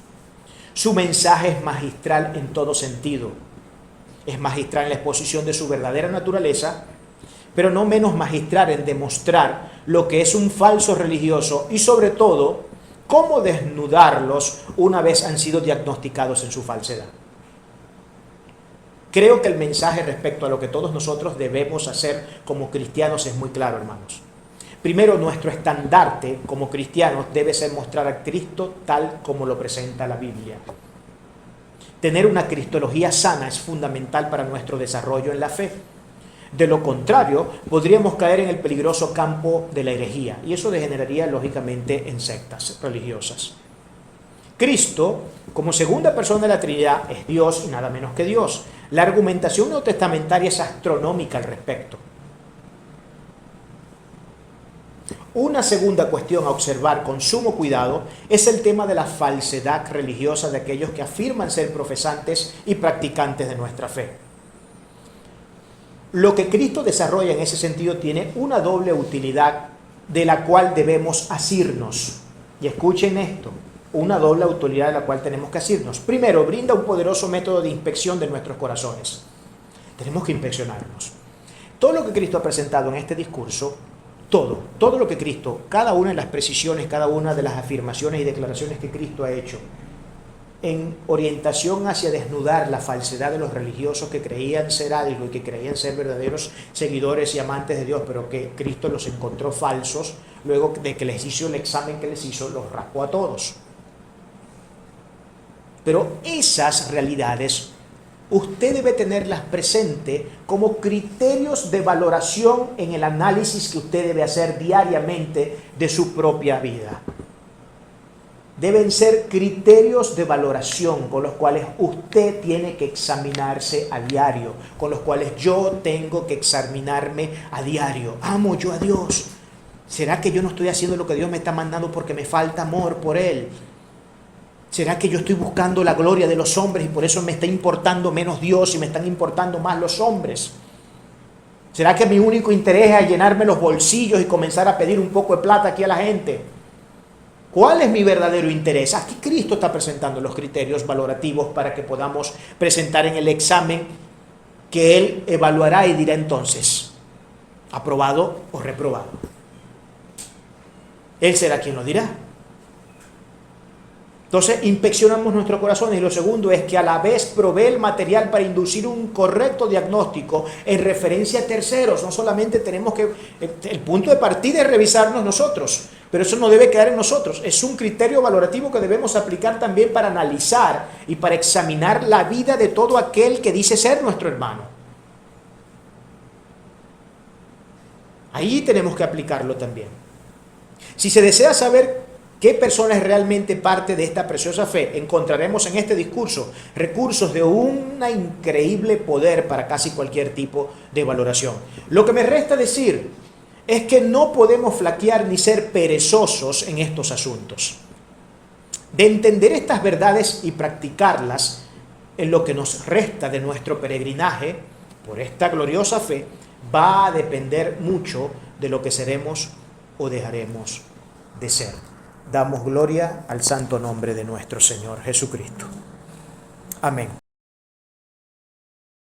Su mensaje es magistral en todo sentido. Es magistral en la exposición de su verdadera naturaleza, pero no menos magistral en demostrar lo que es un falso religioso y sobre todo, cómo desnudarlos una vez han sido diagnosticados en su falsedad. Creo que el mensaje respecto a lo que todos nosotros debemos hacer como cristianos es muy claro, hermanos. Primero, nuestro estandarte como cristianos debe ser mostrar a Cristo tal como lo presenta la Biblia. Tener una cristología sana es fundamental para nuestro desarrollo en la fe. De lo contrario, podríamos caer en el peligroso campo de la herejía, y eso degeneraría lógicamente en sectas religiosas. Cristo, como segunda persona de la Trinidad, es Dios y nada menos que Dios. La argumentación neotestamentaria es astronómica al respecto. Una segunda cuestión a observar con sumo cuidado es el tema de la falsedad religiosa de aquellos que afirman ser profesantes y practicantes de nuestra fe. Lo que Cristo desarrolla en ese sentido tiene una doble utilidad de la cual debemos asirnos. Y escuchen esto, una doble utilidad de la cual tenemos que asirnos. Primero, brinda un poderoso método de inspección de nuestros corazones. Tenemos que inspeccionarnos. Todo lo que Cristo ha presentado en este discurso, todo lo que Cristo, cada una de las precisiones, cada una de las afirmaciones y declaraciones que Cristo ha hecho en orientación hacia desnudar la falsedad de los religiosos que creían ser algo y que creían ser verdaderos seguidores y amantes de Dios, pero que Cristo los encontró falsos, luego de que les hizo el examen que les hizo, los raspó a todos. Pero esas realidades usted debe tenerlas presentes como criterios de valoración en el análisis que usted debe hacer diariamente de su propia vida. Deben ser criterios de valoración con los cuales usted tiene que examinarse a diario, con los cuales yo tengo que examinarme a diario. ¿Amo yo a Dios? ¿Será que yo no estoy haciendo lo que Dios me está mandando porque me falta amor por Él? ¿Será que yo estoy buscando la gloria de los hombres y por eso me está importando menos Dios y me están importando más los hombres? ¿Será que mi único interés es llenarme los bolsillos y comenzar a pedir un poco de plata aquí a la gente? ¿Cuál es mi verdadero interés? Aquí Cristo está presentando los criterios valorativos para que podamos presentar en el examen que Él evaluará y dirá entonces, aprobado o reprobado. Él será quien lo dirá. Entonces, inspeccionamos nuestro corazón y lo segundo es que a la vez provee el material para inducir un correcto diagnóstico en referencia a terceros. No solamente tenemos que, el punto de partida es revisarnos nosotros, pero eso no debe quedar en nosotros. Es un criterio valorativo que debemos aplicar también para analizar y para examinar la vida de todo aquel que dice ser nuestro hermano. Ahí tenemos que aplicarlo también. Si se desea saber ¿qué persona es realmente parte de esta preciosa fe? Encontraremos en este discurso recursos de un increíble poder para casi cualquier tipo de valoración. Lo que me resta decir es que no podemos flaquear ni ser perezosos en estos asuntos. De entender estas verdades y practicarlas en lo que nos resta de nuestro peregrinaje por esta gloriosa fe va a depender mucho de lo que seremos o dejaremos de ser. Damos gloria al santo nombre de nuestro Señor Jesucristo. Amén.